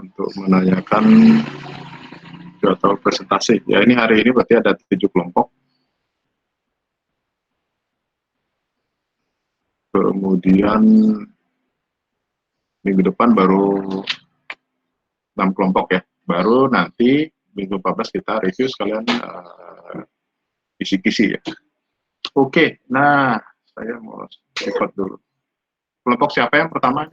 untuk menanyakan jadwal presentasi. Ya, ini hari ini berarti ada 7 kelompok. Kemudian minggu depan baru 6 kelompok ya. Baru nanti minggu 14 kita review sekalian kisi-kisi ya. Oke, nah saya mau record dulu. Kelompok siapa yang pertama?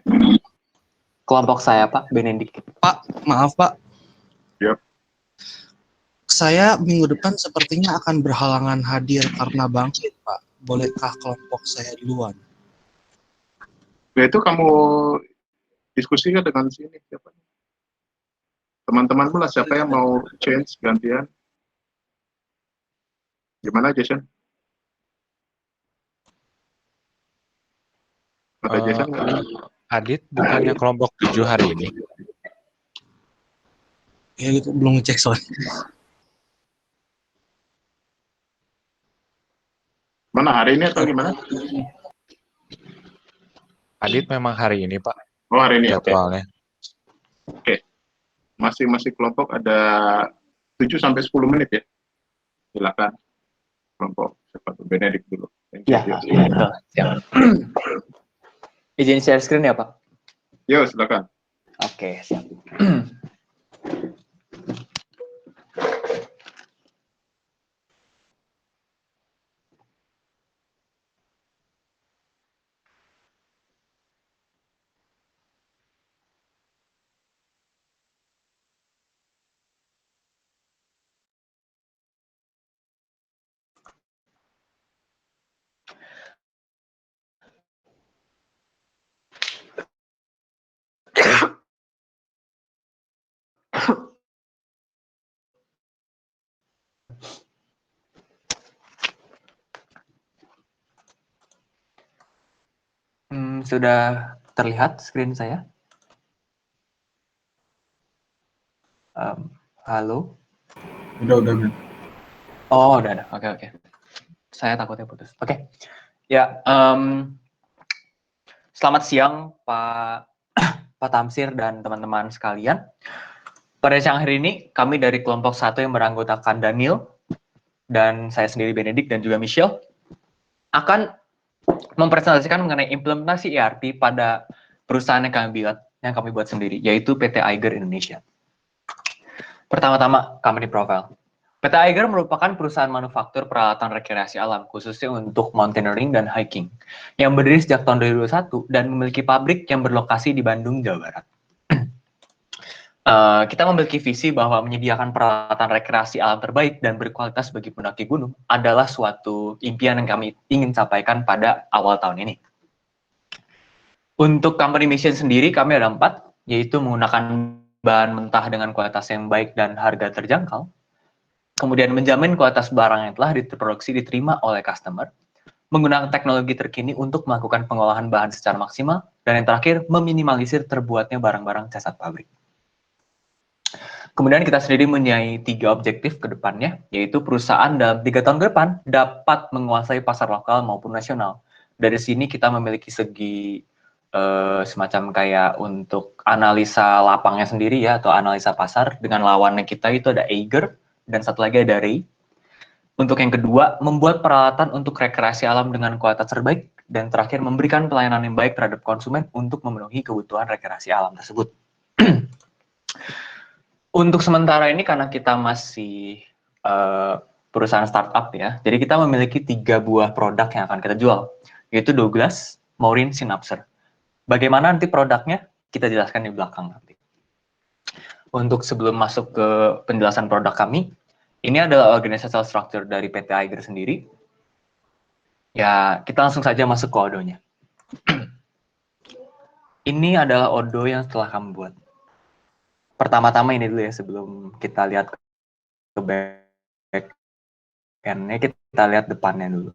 Kelompok saya, Pak, Benedict. Pak, maaf Pak. Yap. Saya minggu depan sepertinya akan berhalangan hadir karena bangkit, Pak. Bolehkah kelompok saya duluan? Ya itu kamu diskusikan dengan sini siapa? Teman-teman pula siapa yang mau change gantian? Gimana Jason? Ada Jason nggak? Adit bukannya kelompok 7 hari ini? Ya gitu, belum ngecek soalnya. Mana hari ini atau gimana? Adit memang hari ini, Pak, Oh hari ini, oke. jadwalnya. Oke. Masing-masing kelompok ada 7 sampai 10 menit ya. Silakan. Kelompok siapa tuh? Benedict dulu. Ya, siap. Izin share screen ya, Pak? Yo, silakan. Oke, siap. Sudah terlihat screen saya? Halo? Udah. Oh, udah ada. Oke. Saya takutnya putus. Oke. Ya, selamat siang Pak Tamsir dan teman-teman sekalian. Pada siang hari ini, kami dari kelompok 1 yang beranggotakan Daniel, dan saya sendiri Benedict dan juga Michelle, akan mempresentasikan mengenai implementasi ERP pada perusahaan yang kami buat sendiri, yaitu PT Eiger Indonesia. Pertama-tama, company profile. PT Eiger merupakan perusahaan manufaktur peralatan rekreasi alam, khususnya untuk mountaineering dan hiking, yang berdiri sejak tahun 2021 dan memiliki pabrik yang berlokasi di Bandung, Jawa Barat. Kita memiliki visi bahwa menyediakan peralatan rekreasi alam terbaik dan berkualitas bagi pendaki gunung adalah suatu impian yang kami ingin sampaikan pada awal tahun ini. Untuk company mission sendiri, kami ada 4, yaitu menggunakan bahan mentah dengan kualitas yang baik dan harga terjangkau, kemudian menjamin kualitas barang yang telah diproduksi diterima oleh customer, menggunakan teknologi terkini untuk melakukan pengolahan bahan secara maksimal, dan yang terakhir, meminimalisir terbuatnya barang-barang cacat pabrik. Kemudian kita sendiri mempunyai 3 objektif ke depannya, yaitu perusahaan dalam 3 tahun ke depan dapat menguasai pasar lokal maupun nasional. Dari sini kita memiliki segi semacam kayak untuk analisa lapangnya sendiri ya, atau analisa pasar. Dengan lawannya kita itu ada Eiger, dan satu lagi ada Ray. Untuk yang kedua, membuat peralatan untuk rekreasi alam dengan kualitas terbaik, dan terakhir memberikan pelayanan yang baik terhadap konsumen untuk memenuhi kebutuhan rekreasi alam tersebut. Untuk sementara ini karena kita masih perusahaan startup ya, jadi kita memiliki 3 buah produk yang akan kita jual, yaitu Douglas, Maureen, Synapser. Bagaimana nanti produknya, kita jelaskan di belakang nanti. Untuk sebelum masuk ke penjelasan produk kami, ini adalah organizational structure dari PT Eiger sendiri. Ya, kita langsung saja masuk ke odonya. Ini adalah odo yang telah kami buat. Pertama-tama ini dulu ya, sebelum kita lihat ke back-end-nya, kita lihat depannya dulu.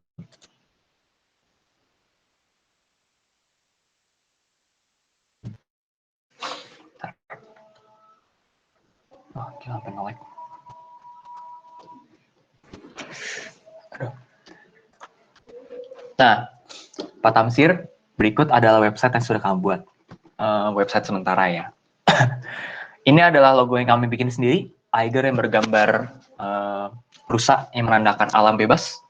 Oh, gila, penolak. Aduh. Nah, Pak Tamsir, berikut adalah website yang sudah kami buat. Website sementara ya. Ini adalah logo yang kami bikin sendiri, Eiger yang bergambar rusa yang menandakan alam bebas,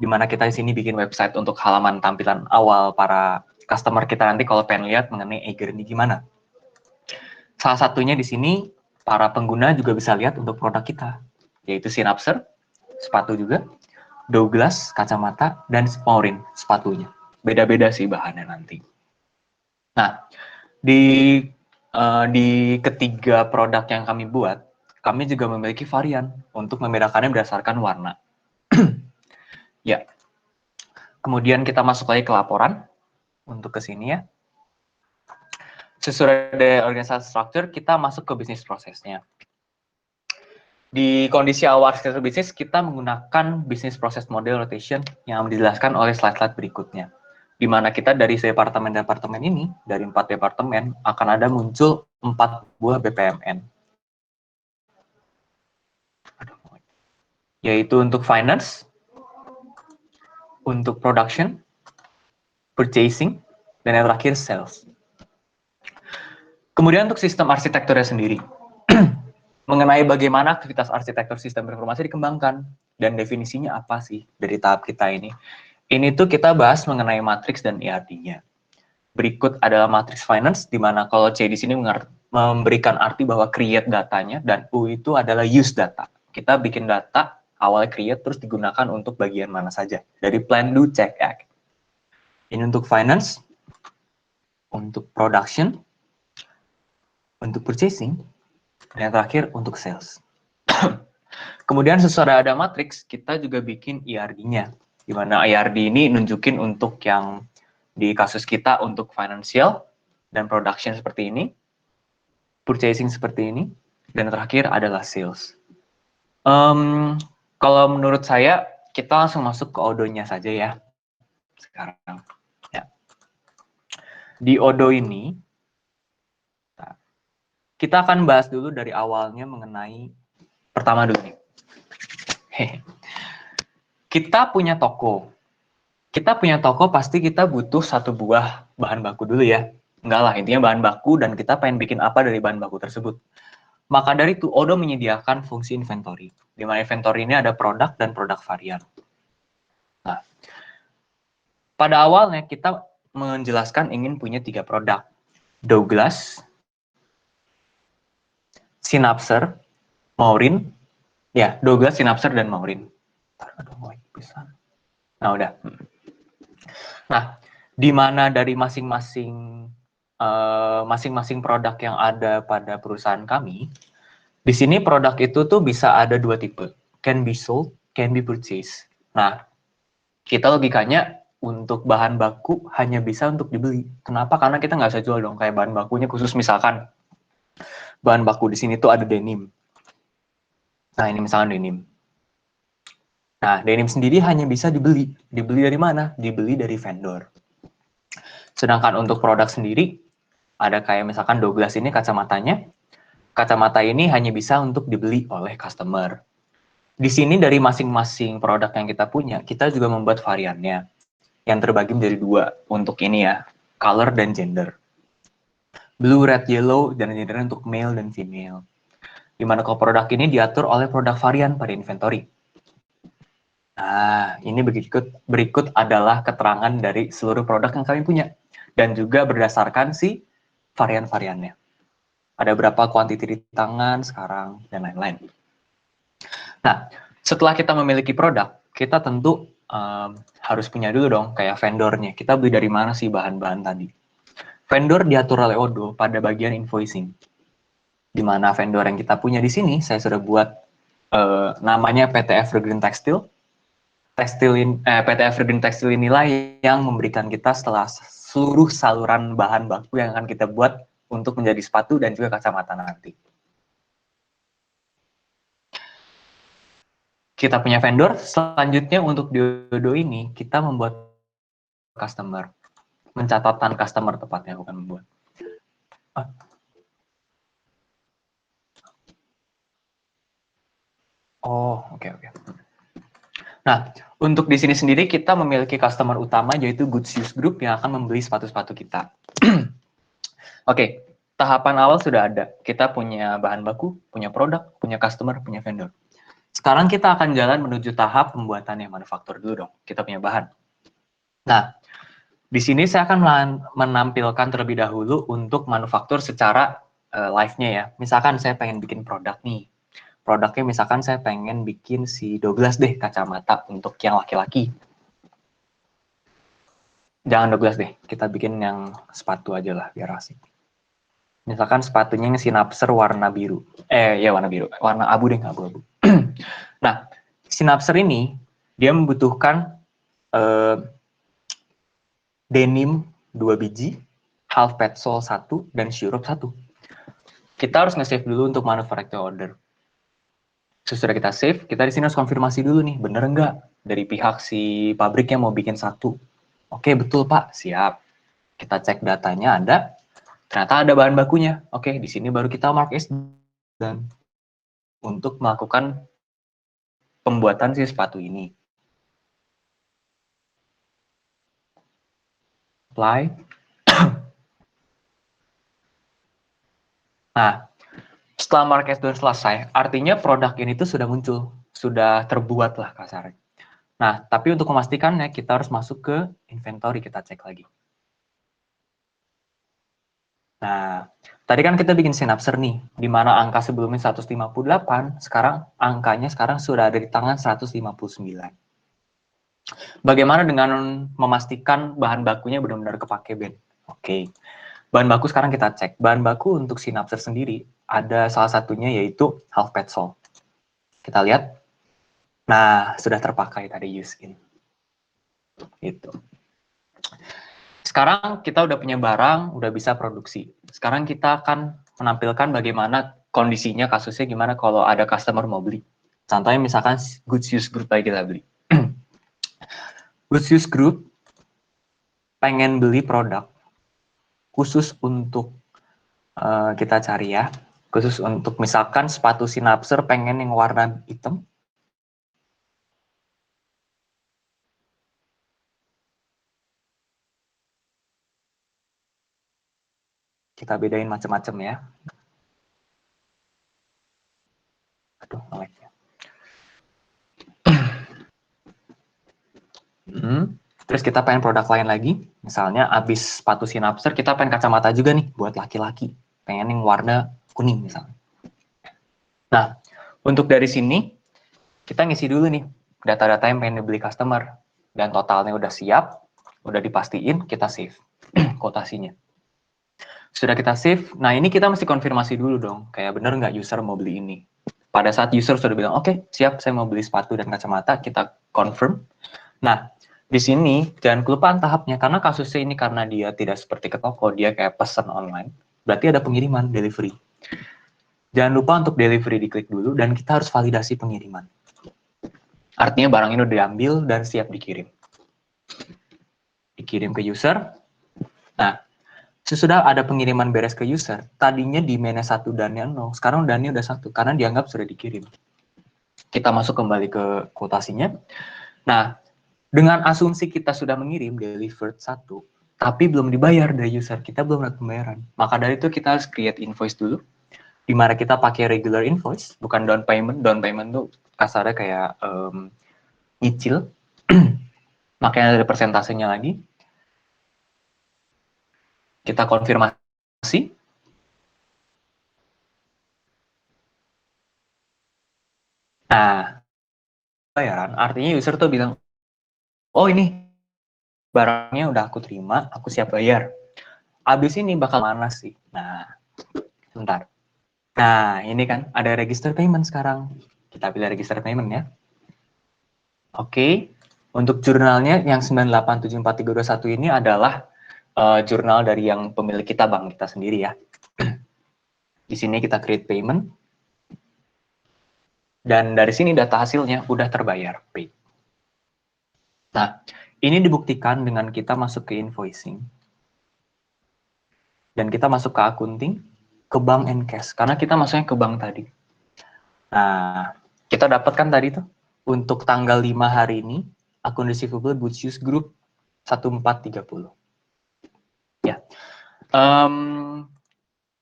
di mana kita di sini bikin website untuk halaman tampilan awal para customer kita nanti kalau pengen lihat mengenai Eiger ini gimana. Salah satunya di sini para pengguna juga bisa lihat untuk produk kita, yaitu Synapser, sepatu juga, Douglas, kacamata, dan Maurin, sepatunya. Beda-beda sih bahannya nanti. Nah, di ketiga produk yang kami buat, kami juga memiliki varian untuk membedakannya berdasarkan warna. Ya. Kemudian kita masuk lagi ke laporan untuk ke sini ya. Sesuai dari organisasi structure, kita masuk ke bisnis prosesnya. Di kondisi awal arsitektur bisnis, kita menggunakan bisnis proses model rotation yang dijelaskan oleh slide-slide berikutnya. Di mana kita dari departemen-departemen ini, dari 4 departemen, akan ada muncul 4 buah BPMN. Yaitu untuk finance, untuk production, purchasing, dan yang terakhir sales. Kemudian untuk sistem arsitekturnya sendiri, mengenai bagaimana aktivitas arsitektur sistem berinformasi dikembangkan, dan definisinya apa sih dari tahap kita ini. Ini tuh kita bahas mengenai matriks dan ERD-nya. Berikut adalah matriks finance, di mana kalau C di sini memberikan arti bahwa create datanya, dan U itu adalah use data. Kita bikin data, awalnya create, terus digunakan untuk bagian mana saja. Dari plan, do, check, act. Ini untuk finance, untuk production, untuk purchasing, dan yang terakhir untuk sales. Kemudian sesuai ada matriks, kita juga bikin ERD-nya. Di mana ERD ini nunjukin untuk yang di kasus kita untuk financial dan production seperti ini, purchasing seperti ini, dan terakhir adalah sales. Kalau menurut saya, kita langsung masuk ke Odo-nya saja ya. Sekarang. Ya. Di Odo ini, kita akan bahas dulu dari awalnya mengenai, pertama dulu nih. Kita punya toko. Kita punya toko pasti kita butuh satu buah bahan baku dulu ya. Enggak lah, intinya bahan baku dan kita pengen bikin apa dari bahan baku tersebut. Maka dari itu, Odo menyediakan fungsi inventory. Di mana inventory ini ada produk dan produk varian. Nah, pada awalnya kita menjelaskan ingin punya 3 produk. Douglas, Synapser, Maurin. Ya, Douglas, Synapser, dan Maurin. Nah, udah. Nah, di mana dari masing-masing produk yang ada pada perusahaan kami, di sini produk itu tuh bisa ada 2 tipe, can be sold, can be purchased. Nah, kita logikanya untuk bahan baku hanya bisa untuk dibeli. Kenapa? Karena kita nggak bisa jual dong, kayak bahan bakunya khusus misalkan bahan baku di sini tuh ada denim. Nah, ini misalkan denim. Nah, denim sendiri hanya bisa dibeli. Dibeli dari mana? Dibeli dari vendor. Sedangkan untuk produk sendiri, ada kayak misalkan Douglas ini kacamatanya. Kacamata ini hanya bisa untuk dibeli oleh customer. Di sini dari masing-masing produk yang kita punya, kita juga membuat variannya. Yang terbagi menjadi 2 untuk ini ya, color dan gender. Blue, red, yellow, dan gender untuk male dan female. Dimana kalau produk ini diatur oleh produk varian pada inventory. Nah, ini berikut adalah keterangan dari seluruh produk yang kami punya. Dan juga berdasarkan si varian-variannya. Ada berapa kuantiti di tangan sekarang, dan lain-lain. Nah, setelah kita memiliki produk, kita tentu harus punya dulu dong, kayak vendornya. Kita beli dari mana sih bahan-bahan tadi. Vendor diatur oleh Odo pada bagian invoicing. Di mana vendor yang kita punya di sini, saya sudah buat namanya PT Evergreen Textile. PT Evergreen Textile inilah yang memberikan kita setelah seluruh saluran bahan baku yang akan kita buat untuk menjadi sepatu dan juga kacamata nanti. Kita punya vendor, selanjutnya untuk di Odo ini, kita membuat customer. Mencatatkan customer tepatnya, bukan membuat. Oh, oke. Nah, untuk di sini sendiri kita memiliki customer utama yaitu Goods Use Group yang akan membeli sepatu-sepatu kita. Oke, tahapan awal sudah ada. Kita punya bahan baku, punya produk, punya customer, punya vendor. Sekarang kita akan jalan menuju tahap pembuatannya, manufaktur dulu dong. Kita punya bahan. Nah, di sini saya akan menampilkan terlebih dahulu untuk manufaktur secara live-nya ya. Misalkan saya pengen bikin produk nih. Produknya misalkan saya pengen bikin si Douglas deh, kacamata untuk yang laki-laki. Jangan Douglas deh, kita bikin yang sepatu aja lah, biar asik. Misalkan sepatunya yang Synapser warna biru. Ya warna biru, warna abu deh, abu-abu. Nah, Synapser ini, dia membutuhkan denim 2 biji, half petzol 1, dan syrup 1. Kita harus nge-save dulu untuk manufacturing order. Sesudah kita save, kita di sini harus konfirmasi dulu nih, bener nggak dari pihak si pabriknya mau bikin 1. Oke, betul Pak, siap. Kita cek datanya ada, ternyata ada bahan bakunya. Oke, di sini baru kita mark as dan untuk melakukan pembuatan si sepatu ini. Apply. Nah, setelah mark as done selesai, artinya produk ini tuh sudah muncul, sudah terbuat lah kasarnya. Nah, tapi untuk memastikannya kita harus masuk ke inventory, kita cek lagi. Nah, tadi kan kita bikin Synapser nih, di mana angka sebelumnya 158, sekarang angkanya sudah ada di tangan 159. Bagaimana dengan memastikan bahan bakunya benar-benar kepake, Ben? Oke, bahan baku sekarang kita cek. Bahan baku untuk Synapser sendiri, ada salah satunya yaitu half petzol. Kita lihat, nah sudah terpakai tadi use in. Gitu. Sekarang kita udah punya barang, udah bisa produksi. Sekarang kita akan menampilkan bagaimana kondisinya, kasusnya gimana kalau ada customer mau beli. Contohnya misalkan Goods Use Group lagi kita beli. Goods Use Group pengen beli produk khusus untuk kita cari ya, khusus untuk misalkan sepatu Synapser pengen yang warna hitam. Kita bedain macam-macam ya. Aduh, nge-lag ya. Terus kita pengen produk lain lagi, misalnya abis sepatu Synapser, kita pengen kacamata juga nih buat laki-laki, pengen yang warna kuning misalnya. Nah, untuk dari sini kita ngisi dulu nih data-data yang pengen dibeli customer dan totalnya udah siap, udah dipastiin, kita save kotasinya. Sudah kita save, nah ini kita mesti konfirmasi dulu dong, kayak bener nggak user mau beli ini. Pada saat user sudah bilang, oke, siap, saya mau beli sepatu dan kacamata, kita confirm. Nah, di sini jangan kelupaan tahapnya, karena kasusnya ini karena dia tidak seperti ke toko, dia kayak pesan online, berarti ada pengiriman, delivery. Jangan lupa untuk delivery diklik dulu, dan kita harus validasi pengiriman. Artinya barang ini udah diambil dan siap dikirim. Dikirim ke user. Nah, sesudah ada pengiriman beres ke user, tadinya demand-nya 1 dan-nya 0, sekarang dan-nya udah 1, karena dianggap sudah dikirim. Kita masuk kembali ke kuotasinya. Nah, dengan asumsi kita sudah mengirim delivered 1, tapi belum dibayar dari user, kita belum dapat pembayaran. Maka dari itu kita harus create invoice dulu, di mana kita pakai regular invoice, bukan down payment. Down payment tuh kasarnya kayak nyicil. Makanya ada persentasenya lagi. Kita konfirmasi. Nah, bayaran artinya user tuh bilang, oh ini barangnya udah aku terima, aku siap bayar. Abis ini bakal mana sih? Nah, sebentar. Nah, ini kan ada register payment sekarang. Kita pilih register payment ya. Oke, untuk jurnalnya yang 9874321 ini adalah jurnal dari yang pemilik kita, bank kita sendiri ya. Di sini kita create payment. Dan dari sini data hasilnya udah terbayar, paid. Nah, ini dibuktikan dengan kita masuk ke invoicing. Dan kita masuk ke accounting, ke bank and cash. Karena kita masuknya ke bank tadi. Nah, kita dapatkan tadi tuh, untuk tanggal 5 hari ini, akun receivable Goods Use Group 1430. Ya.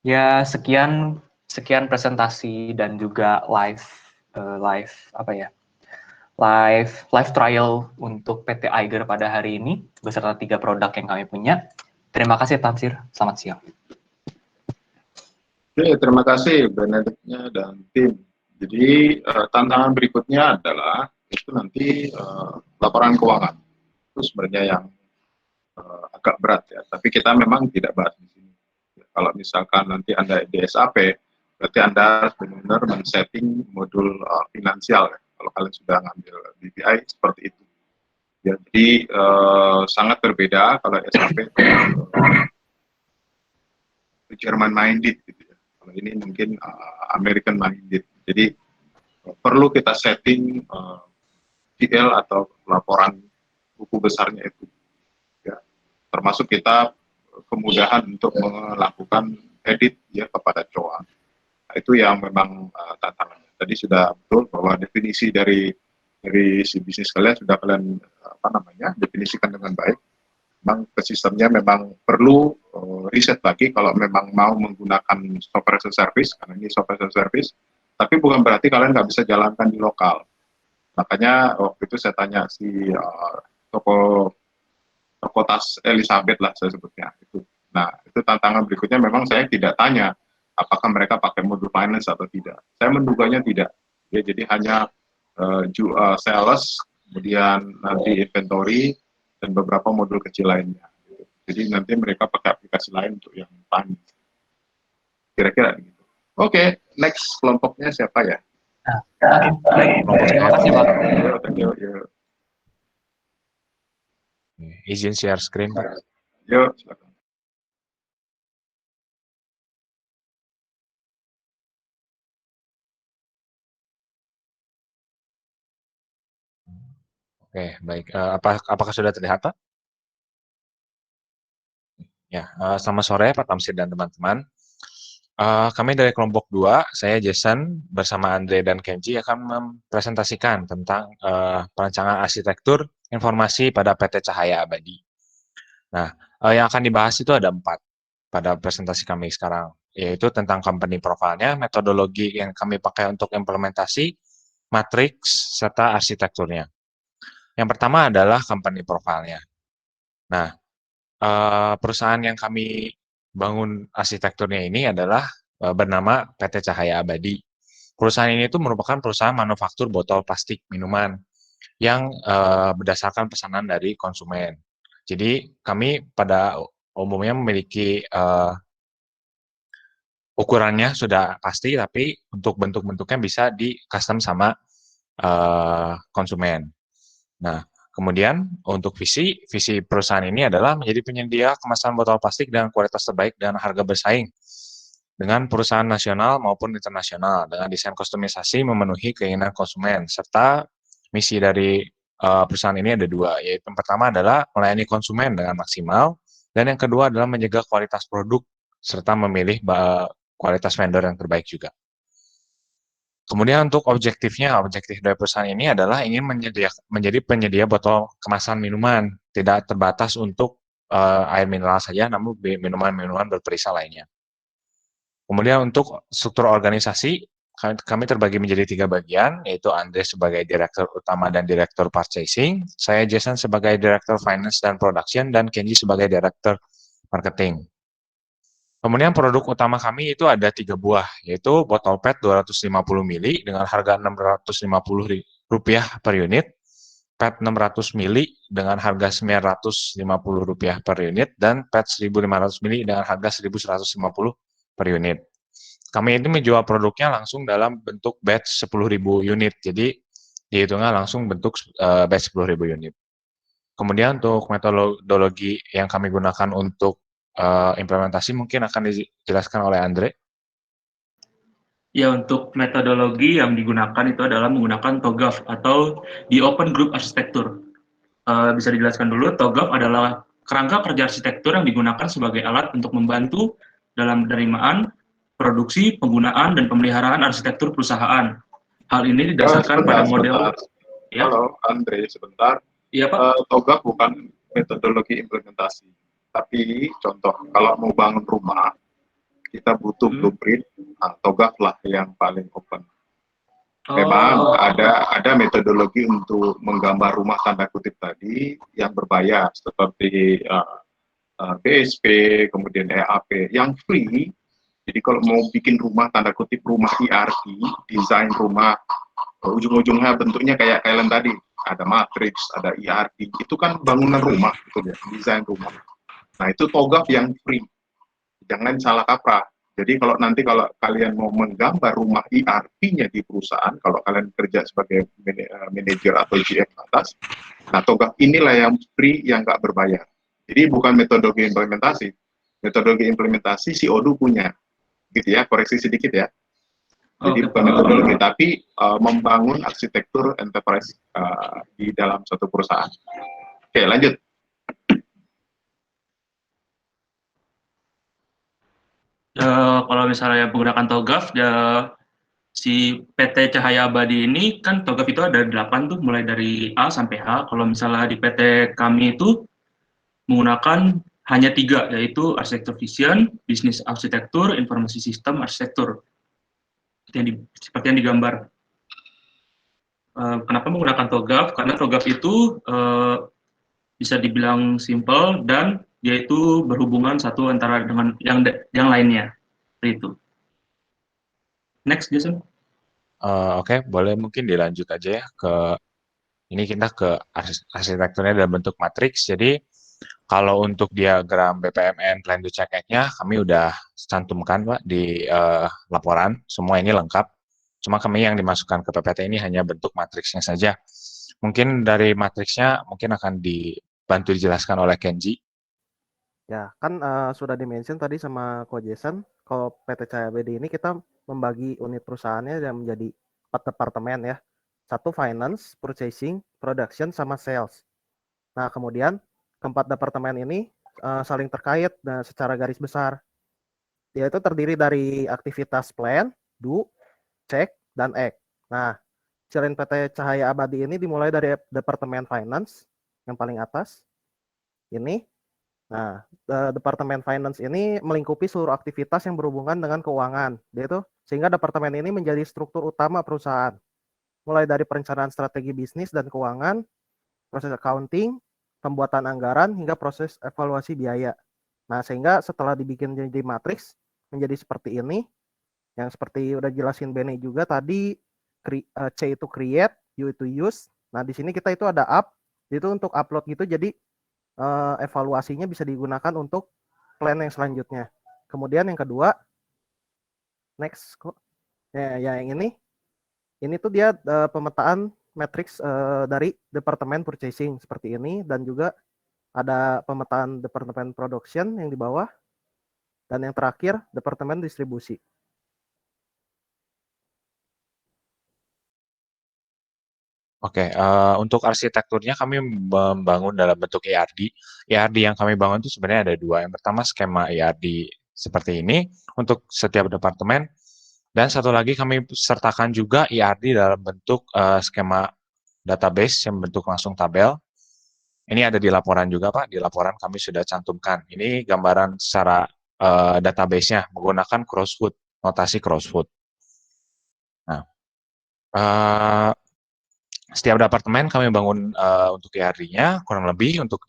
Ya, sekian presentasi dan juga live trial untuk PT Eiger pada hari ini beserta 3 produk yang kami punya. Terima kasih Tamsir. Selamat siang. Oke, terima kasih Benediknya dan tim. Jadi tantangan berikutnya adalah itu nanti laporan keuangan. Itu sebenarnya yang agak berat ya. Tapi kita memang tidak bahas di sini. Kalau misalkan nanti Anda di SAP, berarti Anda benar-benar men-setting modul finansial ya. Kalau kalian sudah ngambil BPI seperti itu. Ya, jadi sangat berbeda kalau SAP German minded gitu ya. Kalau ini mungkin American minded. Jadi perlu kita setting GL atau laporan buku besarnya itu. Ya. Termasuk kita kemudahan untuk melakukan edit ya kepada COA. Nah, itu yang memang tantangannya. Tadi sudah betul bahwa definisi dari si bisnis kalian sudah kalian definisikan dengan baik. Memang ke sistemnya memang perlu riset lagi kalau memang mau menggunakan software as a service, karena ini software as a service, tapi bukan berarti kalian nggak bisa jalankan di lokal. Makanya waktu itu saya tanya si toko tas Elizabeth lah saya sebutnya itu. Nah itu tantangan berikutnya memang saya tidak tanya apakah mereka pakai modul finance atau tidak. Saya menduganya tidak. Ya, jadi hanya sales, kemudian nanti inventory dan beberapa modul kecil lainnya. Jadi nanti mereka pakai aplikasi lain untuk yang finance. Kira-kira gitu. Oke, next kelompoknya siapa ya? Baik, terima kasih Pak. Thank you. Izin share screen, Pak. Yuk, silakan. Oke, baik. Apakah sudah terlihat, Pak? Ya, selamat sore Pak Tamsir dan teman-teman. Kami dari kelompok 2, saya Jason bersama Andre dan Kenji akan mempresentasikan tentang perancangan arsitektur informasi pada PT Cahaya Abadi. Nah, yang akan dibahas itu ada 4 pada presentasi kami sekarang, yaitu tentang company profile-nya, metodologi yang kami pakai untuk implementasi, matriks, serta arsitekturnya. Yang pertama adalah company profile-nya. Nah, perusahaan yang kami bangun arsitekturnya ini adalah bernama PT Cahaya Abadi. Perusahaan ini itu merupakan perusahaan manufaktur botol plastik minuman yang berdasarkan pesanan dari konsumen. Jadi kami pada umumnya memiliki ukurannya sudah pasti, tapi untuk bentuk-bentuknya bisa di custom sama konsumen. Nah, kemudian untuk visi perusahaan ini adalah menjadi penyedia kemasan botol plastik dengan kualitas terbaik dan harga bersaing dengan perusahaan nasional maupun internasional dengan desain kustomisasi memenuhi keinginan konsumen, serta misi dari perusahaan ini ada 2, yaitu yang pertama adalah melayani konsumen dengan maksimal, dan yang kedua adalah menjaga kualitas produk serta memilih kualitas vendor yang terbaik juga. Kemudian untuk objektif dari perusahaan ini adalah ingin menjadi penyedia botol kemasan minuman, tidak terbatas untuk air mineral saja, namun minuman-minuman berperisa lainnya. Kemudian untuk struktur organisasi, kami terbagi menjadi 3 bagian, yaitu Andre sebagai Direktur Utama dan Direktur Purchasing, saya Jason sebagai Direktur Finance dan Production, dan Kenji sebagai Direktur Marketing. Kemudian produk utama kami itu ada 3 buah, yaitu botol PET 250 ml dengan harga Rp650 per unit, PET 600 ml dengan harga Rp950 per unit, dan PET 1500 ml dengan harga Rp1.150 per unit. Kami ini menjual produknya langsung dalam bentuk batch 10.000 unit, jadi dihitungnya langsung bentuk batch 10.000 unit. Kemudian untuk metodologi yang kami gunakan untuk implementasi mungkin akan dijelaskan oleh Andre. Ya, untuk metodologi yang digunakan itu adalah menggunakan TOGAF atau di Open Group Architecture. Bisa dijelaskan dulu, TOGAF adalah kerangka kerja arsitektur yang digunakan sebagai alat untuk membantu dalam penerimaan, produksi, penggunaan, dan pemeliharaan arsitektur perusahaan. Hal ini didasarkan pada model. Ya? Halo, Andre, sebentar. Iya, Pak. TOGAF bukan metodologi implementasi. Tapi contoh, kalau mau bangun rumah, kita butuh Hmm. blueprint, TOGAF lah yang paling open. Memang Oh, ada metodologi untuk menggambar rumah tanda kutip tadi yang berbayar seperti BSP, kemudian EAP yang free. Jadi kalau mau bikin rumah tanda kutip rumah ERP, desain rumah ujung-ujungnya bentuknya kayak kalian tadi, ada matriks, ada ERP, itu kan bangunan rumah gitu ya, desain rumah. Nah itu TOGAF yang free, jangan salah kaprah. Jadi kalau nanti kalau kalian mau menggambar rumah ERP-nya di perusahaan, kalau kalian kerja sebagai manajer atau GM atas, nah TOGAF inilah yang free, yang nggak berbayar. Jadi bukan metodologi implementasi. Metodologi implementasi si Odoo punya, gitu ya, koreksi sedikit ya. Jadi oke, bukan metodologi, tapi membangun arsitektur enterprise di dalam suatu perusahaan. Oke, lanjut. Kalau misalnya menggunakan TOGAF, ya si PT Cahaya Abadi ini kan TOGAF itu ada 8 tuh, mulai dari A sampai H. Kalau misalnya di PT kami itu menggunakan hanya 3, yaitu arsitektur vision, bisnis arsitektur, informasi sistem arsitektur. Seperti yang digambar. Kenapa menggunakan TOGAF? Karena TOGAF itu bisa dibilang simple dan dia itu berhubungan satu antara dengan yang lainnya. Seperti itu. Next, Jason. Oke, boleh mungkin dilanjut aja ya ke ini kita ke arsitekturnya dalam bentuk matriks. Jadi kalau untuk diagram BPMN plan to check act-nya kami udah cantumkan Pak di laporan. Semua ini lengkap. Cuma kami yang dimasukkan ke PPT ini hanya bentuk matriksnya saja. Mungkin dari matriksnya mungkin akan dibantu dijelaskan oleh Kenji. Ya, kan sudah dimention tadi sama Ko Jason, kalau PT Cahaya BD ini kita membagi unit perusahaannya yang menjadi 4 departemen ya. Satu finance, purchasing, production, sama sales. Nah, kemudian keempat departemen ini saling terkait secara garis besar. Yaitu terdiri dari aktivitas plan, do, check, dan act. Nah, selain PT Cahaya Abadi ini dimulai dari departemen finance yang paling atas. Ini. Nah, Departemen Finance ini melingkupi seluruh aktivitas yang berhubungan dengan keuangan, yaitu sehingga departemen ini menjadi struktur utama perusahaan, mulai dari perencanaan strategi bisnis dan keuangan, proses accounting, pembuatan anggaran, hingga proses evaluasi biaya. Nah, sehingga setelah dibikin jadi matriks menjadi seperti ini, yang seperti udah jelasin Benny juga tadi, C itu create, U itu use. Nah, di sini kita itu ada up, itu untuk upload gitu, jadi evaluasinya bisa digunakan untuk plan yang selanjutnya. Kemudian yang kedua, next kok, ya yang ini tuh dia pemetaan matriks dari departemen purchasing seperti ini, dan juga ada pemetaan departemen production yang di bawah, dan yang terakhir departemen distribusi. Oke, untuk arsitekturnya kami membangun dalam bentuk ERD. ERD yang kami bangun itu sebenarnya ada 2. Yang pertama skema ERD seperti ini untuk setiap departemen, dan satu lagi kami sertakan juga ERD dalam bentuk skema database yang bentuk langsung tabel. Ini ada di laporan juga Pak, di laporan kami sudah cantumkan. Ini gambaran secara database-nya menggunakan crossfoot, notasi crossfoot. Nah, setiap departemen kami bangun untuk ERD-nya, kurang lebih untuk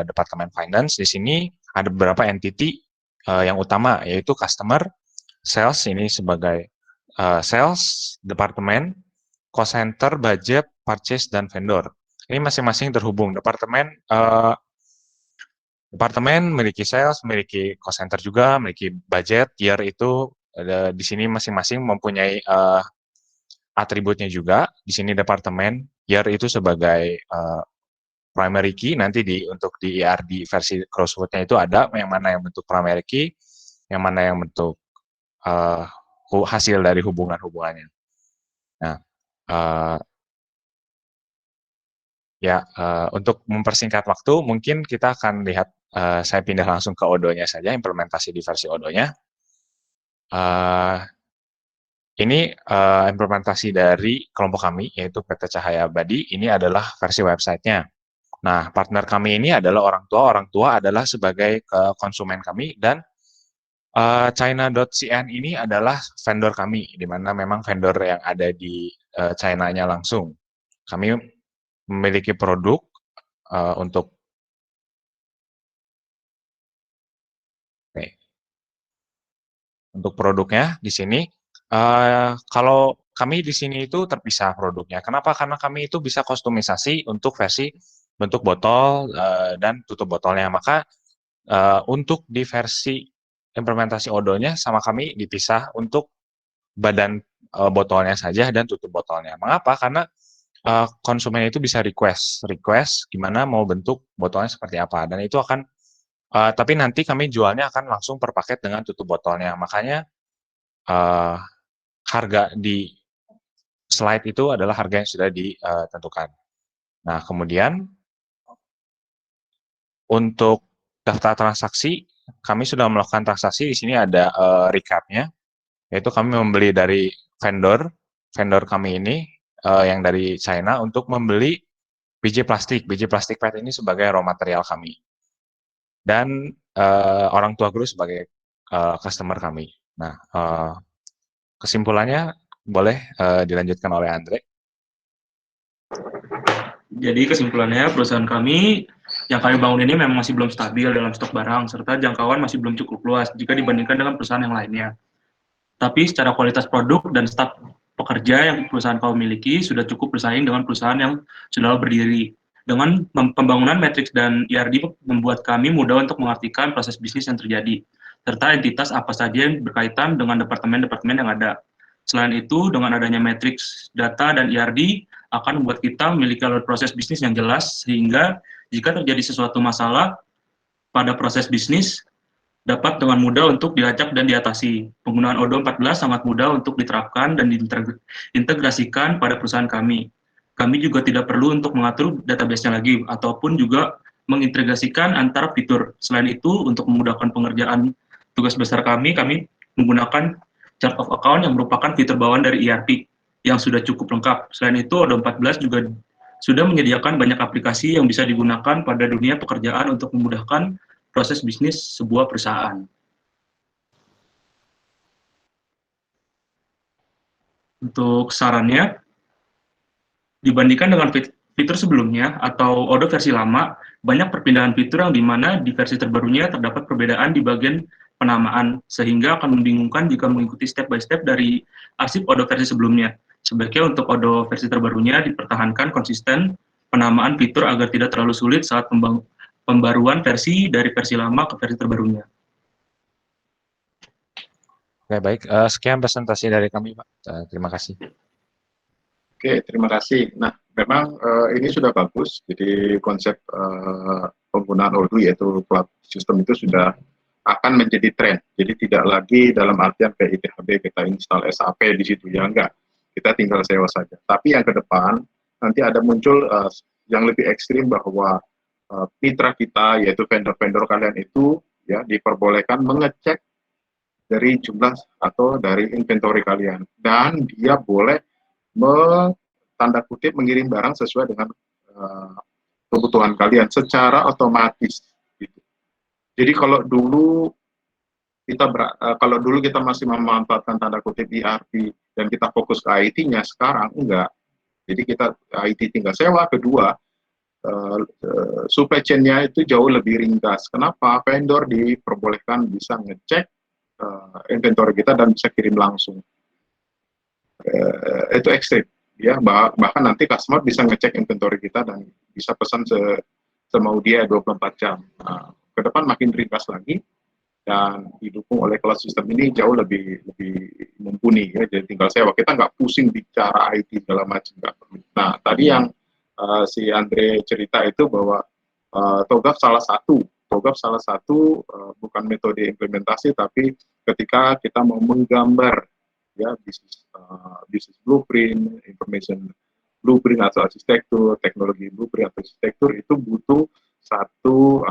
departemen finance. Di sini ada beberapa entity yang utama, yaitu customer, sales ini sebagai sales, departemen, cost center, budget, purchase, dan vendor. Ini masing-masing terhubung. Departemen memiliki sales, memiliki cost center juga, memiliki budget, year itu di sini masing-masing mempunyai atributnya juga. Di sini departemen, year itu sebagai primary key, nanti untuk di ERD versi crossfoot-nya itu ada yang mana yang bentuk primary key, yang mana yang bentuk hasil dari hubungan-hubungannya. Nah, untuk mempersingkat waktu, mungkin kita akan lihat, saya pindah langsung ke Odoo-nya saja, implementasi di versi Odoo-nya. Ini implementasi dari kelompok kami, yaitu PT Cahaya Abadi. Ini adalah versi website-nya. Nah, partner kami ini adalah orang tua adalah sebagai konsumen kami, dan China.cn ini adalah vendor kami, di mana memang vendor yang ada di China-nya langsung. Kami memiliki produk untuk produknya di sini. Kalau kami di sini itu terpisah produknya. Kenapa? Karena kami itu bisa kustomisasi untuk versi bentuk botol dan tutup botolnya. Maka untuk di versi implementasi odonya sama kami dipisah untuk badan botolnya saja dan tutup botolnya. Mengapa? Karena konsumen itu bisa request gimana mau bentuk botolnya seperti apa, dan itu akan tapi nanti kami jualnya akan langsung per paket dengan tutup botolnya. Makanya harga di slide itu adalah harga yang sudah ditentukan. Nah, kemudian untuk daftar transaksi, kami sudah melakukan transaksi. Di sini ada recap-nya, yaitu kami membeli dari vendor kami ini yang dari China untuk membeli biji plastik PET ini sebagai raw material kami. Dan orang tua guru sebagai customer kami. Nah, kesimpulannya boleh dilanjutkan oleh Andre. Jadi kesimpulannya, perusahaan kami yang kami bangun ini memang masih belum stabil dalam stok barang, serta jangkauan masih belum cukup luas jika dibandingkan dengan perusahaan yang lainnya. Tapi secara kualitas produk dan staf pekerja yang perusahaan kami miliki sudah cukup bersaing dengan perusahaan yang sudah berdiri. Dengan pembangunan matriks dan ERD membuat kami mudah untuk mengartikan proses bisnis yang terjadi, serta entitas apa saja yang berkaitan dengan departemen-departemen yang ada. Selain itu, dengan adanya matriks data dan ERD akan membuat kita memiliki alur proses bisnis yang jelas, sehingga jika terjadi sesuatu masalah pada proses bisnis, dapat dengan mudah untuk dilacak dan diatasi. Penggunaan Odoo 14 sangat mudah untuk diterapkan dan diintegrasikan pada perusahaan kami. Kami juga tidak perlu untuk mengatur database-nya lagi, ataupun juga mengintegrasikan antara fitur. Selain itu, untuk memudahkan pengerjaan tugas besar kami menggunakan chart of account yang merupakan fitur bawaan dari ERP yang sudah cukup lengkap. Selain itu, Odoo 14 juga sudah menyediakan banyak aplikasi yang bisa digunakan pada dunia pekerjaan untuk memudahkan proses bisnis sebuah perusahaan. Untuk sarannya, dibandingkan dengan fitur sebelumnya atau Odoo versi lama, banyak perpindahan fitur yang dimana di versi terbarunya terdapat perbedaan di bagian penamaan, sehingga akan membingungkan jika mengikuti step by step dari arsip Odoo versi sebelumnya. Sebaiknya untuk Odoo versi terbarunya dipertahankan konsisten penamaan fitur agar tidak terlalu sulit saat pembaruan versi dari versi lama ke versi terbarunya. Oke, baik. Sekian presentasi dari kami, Pak. Terima kasih. Oke, terima kasih. Nah, memang ini sudah bagus. Jadi konsep penggunaan Odoo yaitu cloud system itu sudah akan menjadi tren. Jadi tidak lagi dalam artian kayak ITHB kita install SAP di situ, ya enggak. Kita tinggal sewa saja. Tapi yang ke depan nanti ada muncul yang lebih ekstrim bahwa mitra kita yaitu vendor-vendor kalian itu ya diperbolehkan mengecek dari jumlah atau dari inventory kalian, dan dia boleh tanda kutip mengirim barang sesuai dengan kebutuhan kalian secara otomatis. Gitu. Jadi kalau dulu kita masih memanfaatkan tanda kutip ERP dan kita fokus ke IT-nya, sekarang enggak. Jadi kita IT tinggal sewa. Kedua, supply chain-nya itu jauh lebih ringkas. Kenapa? Vendor diperbolehkan bisa ngecek inventory kita dan bisa kirim langsung. Itu ekstrim. Ya, bahkan nanti customer bisa ngecek inventory kita dan bisa pesan semau dia 24 jam. Nah, ke depan makin ringkas lagi dan didukung oleh cloud system ini jauh lebih mumpuni ya. Jadi tinggal sewa, kita nggak pusing bicara IT segala macam. Nah, tadi yang si Andre cerita itu bahwa TOGAF salah satu bukan metode implementasi, tapi ketika kita mau menggambar ya bisnis blueprint, information blueprint atau arsitektur, teknologi blueprint atau arsitektur, itu butuh satu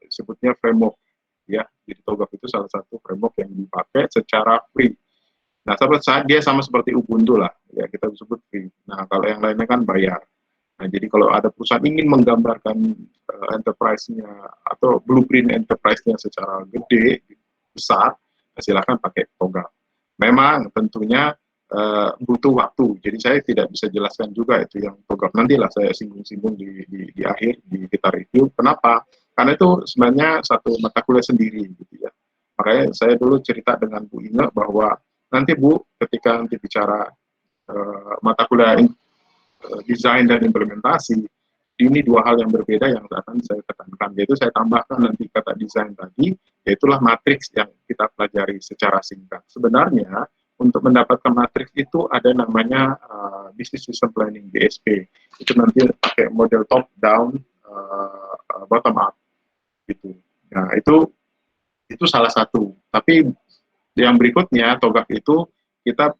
sebutnya framework ya. Jadi TOGAF itu salah satu framework yang dipakai secara free. Nah, dia sama seperti Ubuntu lah ya, kita sebut free. Nah, kalau yang lainnya kan bayar. Nah, jadi kalau ada perusahaan ingin menggambarkan enterprise-nya atau blueprint enterprise-nya secara gede, besar, silakan pakai TOGAF. Memang tentunya butuh waktu, jadi saya tidak bisa jelaskan juga itu yang TOGAF, nantilah saya singgung-singgung di akhir kita review. Kenapa? Karena itu sebenarnya satu mata kuliah sendiri gitu ya. Makanya saya dulu cerita dengan Bu Inge bahwa nanti Bu, ketika nanti bicara mata kuliah desain dan implementasi, ini dua hal yang berbeda yang akan saya tekankan, yaitu saya tambahkan nanti kata desain tadi, yaitulah matriks yang kita pelajari secara singkat. Sebenarnya untuk mendapatkan matriks itu ada namanya Business System Planning, BSP. Itu nanti pakai model top down, bottom up gitu. Nah, itu salah satu. Tapi yang berikutnya TOGAF itu kita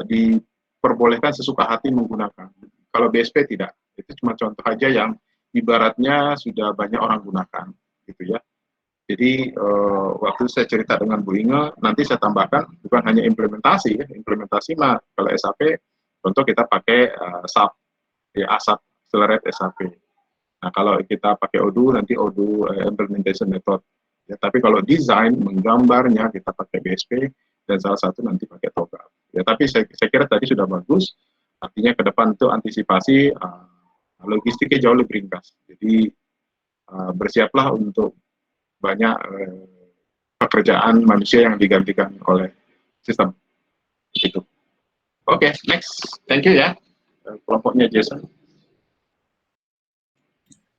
diperbolehkan sesuka hati menggunakan. Kalau BSP tidak. Itu cuma contoh aja yang ibaratnya sudah banyak orang gunakan gitu ya. Jadi waktu saya cerita dengan Bu Inge, nanti saya tambahkan bukan hanya implementasi ya. Implementasi mah kalau SAP contoh kita pakai SAP ya, ASAP Accelerate SAP. Nah, kalau kita pakai Odoo, nanti Odoo Implementation Method. Ya, tapi kalau desain, menggambarnya, kita pakai BSP, dan salah satu nanti pakai TOGAF. Ya, tapi saya kira tadi sudah bagus, artinya ke depan itu antisipasi logistiknya jauh lebih ringkas. Jadi, bersiaplah untuk banyak pekerjaan manusia yang digantikan oleh sistem. Gitu. Oke, next. Thank you ya. Kelompoknya Jason.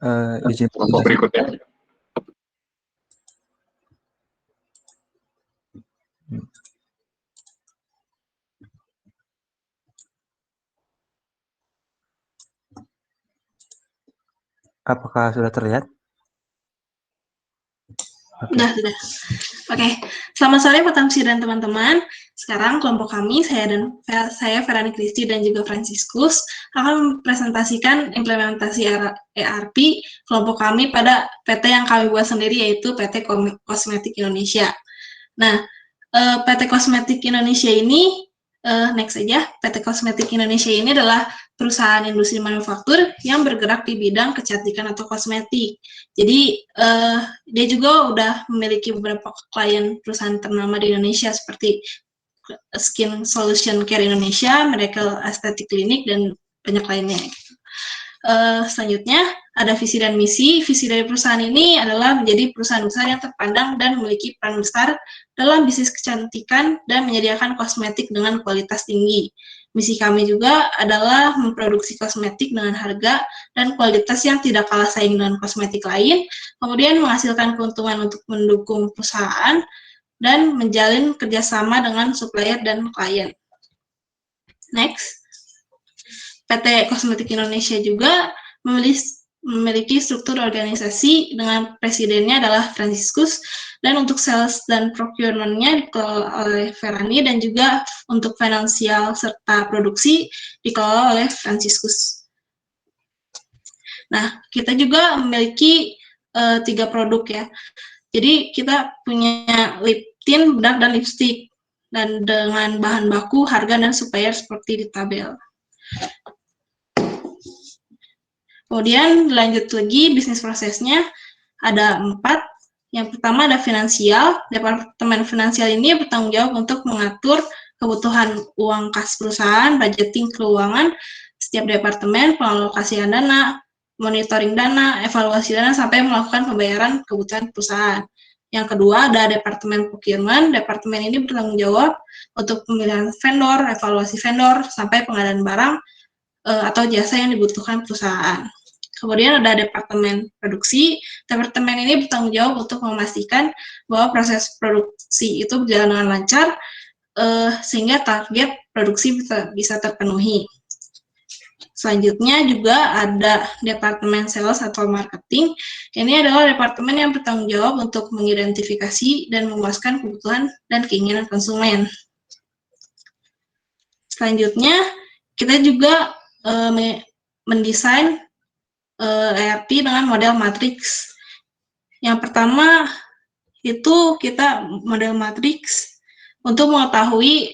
Kelompok berikutnya. Apakah sudah terlihat? Sudah. Oke. Selamat sore Pak Tamsir dan teman-teman. Sekarang kelompok kami, saya Ferani Kristi dan juga Franciscus akan mempresentasikan implementasi ERP kelompok kami pada PT yang kami buat sendiri, yaitu PT Kosmetik Indonesia. Nah, PT Kosmetik Indonesia ini, next aja, PT Kosmetik Indonesia ini adalah perusahaan industri manufaktur yang bergerak di bidang kecantikan atau kosmetik. Jadi, dia juga udah memiliki beberapa klien perusahaan ternama di Indonesia seperti Skin Solution Care Indonesia, Medical Aesthetic Clinic, dan banyak lainnya. Selanjutnya, ada visi dan misi. Visi dari perusahaan ini adalah menjadi perusahaan besar yang terpandang dan memiliki peran besar dalam bisnis kecantikan dan menyediakan kosmetik dengan kualitas tinggi. Misi kami juga adalah memproduksi kosmetik dengan harga dan kualitas yang tidak kalah saing dengan kosmetik lain, kemudian menghasilkan keuntungan untuk mendukung perusahaan, dan menjalin kerjasama dengan supplier dan klien. Next. PT Kosmetik Indonesia juga memiliki struktur organisasi dengan presidennya adalah Franciscus, dan untuk sales dan procurement-nya dikelola oleh Ferani, dan juga untuk finansial serta produksi dikelola oleh Franciscus. Nah, kita juga memiliki 3 produk ya. Jadi kita punya lip tint, bedak, dan lipstick, dan dengan bahan baku, harga, dan supplier seperti di tabel. Kemudian lanjut lagi bisnis prosesnya, ada 4. Yang pertama ada finansial. Departemen finansial ini bertanggung jawab untuk mengatur kebutuhan uang kas perusahaan, budgeting keuangan setiap departemen, pengalokasian dana, monitoring dana, evaluasi dana, sampai melakukan pembayaran kebutuhan perusahaan. Yang kedua ada departemen procurement. Departemen ini bertanggung jawab untuk pemilihan vendor, evaluasi vendor, sampai pengadaan barang atau jasa yang dibutuhkan perusahaan. Kemudian ada departemen produksi. Departemen ini bertanggung jawab untuk memastikan bahwa proses produksi itu berjalan dengan lancar, sehingga target produksi bisa terpenuhi. Selanjutnya juga ada departemen sales atau marketing. Ini adalah departemen yang bertanggung jawab untuk mengidentifikasi dan memuaskan kebutuhan dan keinginan konsumen. Selanjutnya, kita juga mendesain ERP dengan model matriks. Yang pertama itu kita model matriks untuk mengetahui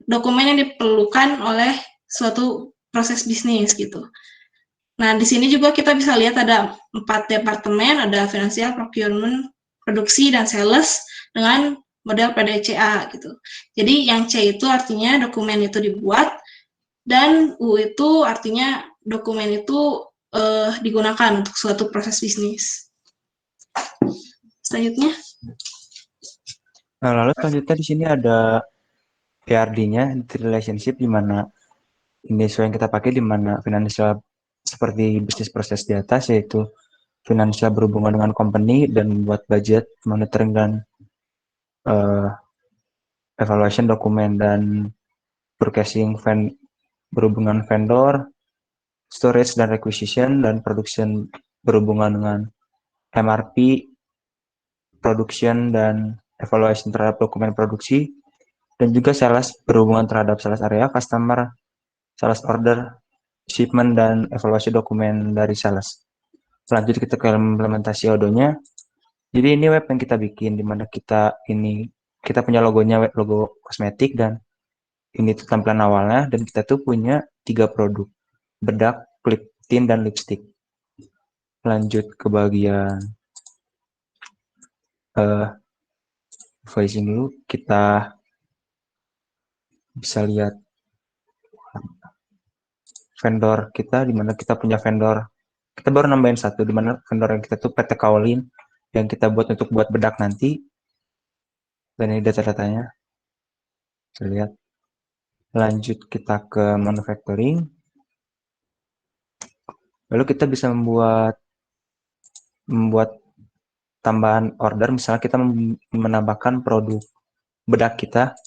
dokumen yang diperlukan oleh suatu proses bisnis gitu. Nah, di sini juga kita bisa lihat ada 4 departemen, ada finansial, procurement, produksi, dan sales dengan model PDCA gitu. Jadi yang C itu artinya dokumen itu dibuat, dan U itu artinya dokumen itu digunakan untuk suatu proses bisnis. Selanjutnya. Nah, lalu selanjutnya di sini ada PRD-nya, relationship, di mana ini sesuai yang kita pakai, di mana financial seperti bisnis proses di atas, yaitu financial berhubungan dengan company dan buat budget, monitoring, dan evaluation dokumen, dan purchasing berhubungan vendor, storage dan requisition, dan production berhubungan dengan MRP, production dan evaluation terhadap dokumen produksi, dan juga sales berhubungan terhadap sales area, customer, sales order, shipment, dan evaluasi dokumen dari sales. Selanjutnya kita ke implementasi Odoo-nya. Jadi ini web yang kita bikin, di mana kita punya logonya, logo kosmetik, dan ini tuh tampilan awalnya, dan kita tuh punya 3 produk, bedak, lip tint, dan lipstick. Lanjut ke bagian voicing dulu, kita bisa lihat vendor kita, di mana kita punya vendor, kita baru nambahin satu, di mana vendor yang kita tuh PT Kaolin, yang kita buat untuk buat bedak nanti, dan ini data-datanya, bisa lihat. Lanjut kita ke manufacturing, lalu kita bisa membuat tambahan order, misalnya kita menambahkan produk bedak kita,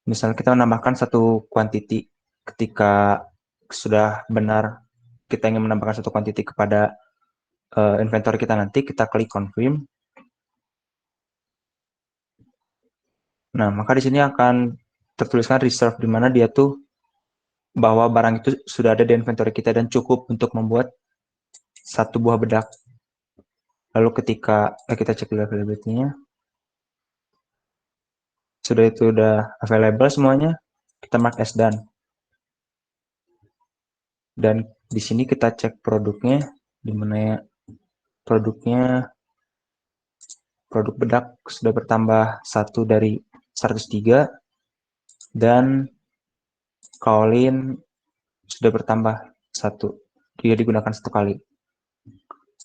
misalnya kita menambahkan satu quantity, ketika sudah benar kita ingin menambahkan satu quantity kepada inventory kita nanti, kita klik confirm. Nah, maka di sini akan tertuliskan reserve, di mana dia tuh bahwa barang itu sudah ada di inventory kita dan cukup untuk membuat satu buah bedak. Lalu ketika kita cek availability-nya, sudah available semuanya, kita mark as done. Dan di sini kita cek produknya, di mana ya produknya, produk bedak sudah bertambah 1 dari 103, dan kaolin sudah bertambah 1, dia digunakan 1 kali.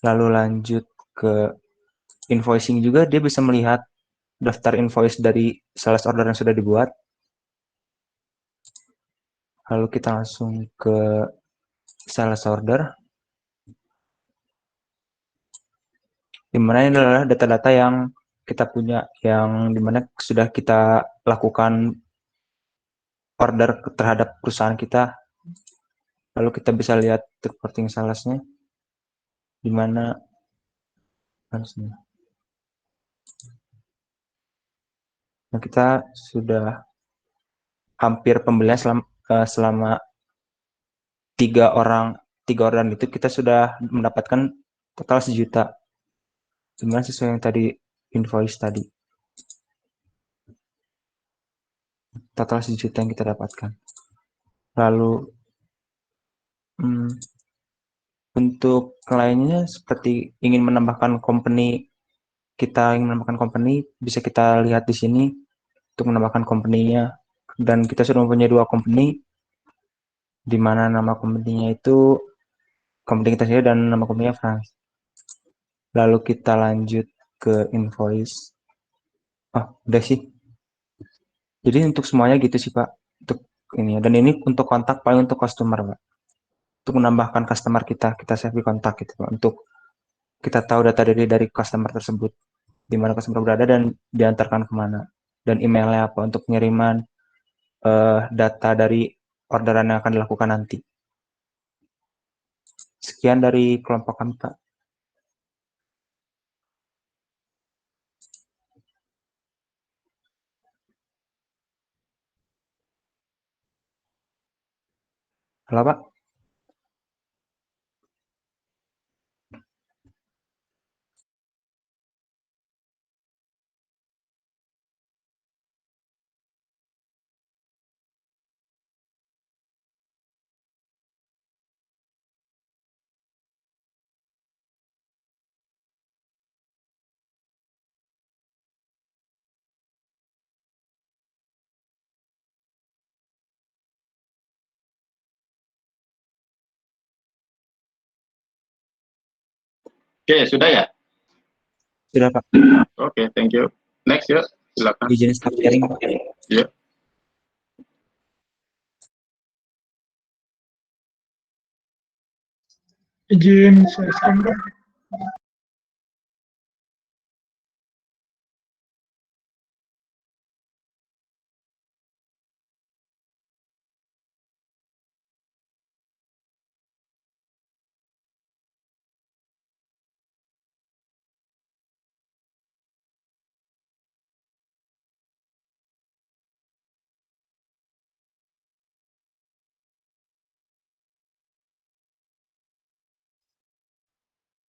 Lalu lanjut ke invoicing juga, dia bisa melihat daftar invoice dari sales order yang sudah dibuat. Lalu kita langsung ke sales order, dimana ini adalah data-data yang kita punya, yang dimana sudah kita lakukan order terhadap perusahaan kita. Lalu kita bisa lihat reporting salesnya, dimana nah, kita sudah hampir pembelian selama 3 orderan itu, kita sudah mendapatkan total 1 juta. Sebenarnya sesuai yang tadi invoice tadi, total 1 juta yang kita dapatkan. Lalu untuk lainnya seperti ingin menambahkan company, bisa kita lihat di sini untuk menambahkan company-nya, dan kita sudah mempunyai 2 company, di mana nama company-nya itu company kita sendiri dan nama company-nya France. Lalu kita lanjut ke invoice. Udah sih. Jadi untuk semuanya gitu sih Pak, untuk ini, dan ini untuk kontak paling untuk customer Pak. Untuk menambahkan customer kita save di kontak gitu Pak, untuk kita tahu data dari customer tersebut, di mana customer berada dan diantarkan kemana, dan emailnya apa untuk pengiriman data dari orderan yang akan dilakukan nanti. Sekian dari kelompok kami Pak. Halo Pak. Oke, sudah ya? Sudah Pak. Oke, thank you. Next ya, silakan. Izin stop sharing Pak. Ya. Izin saya screen Pak.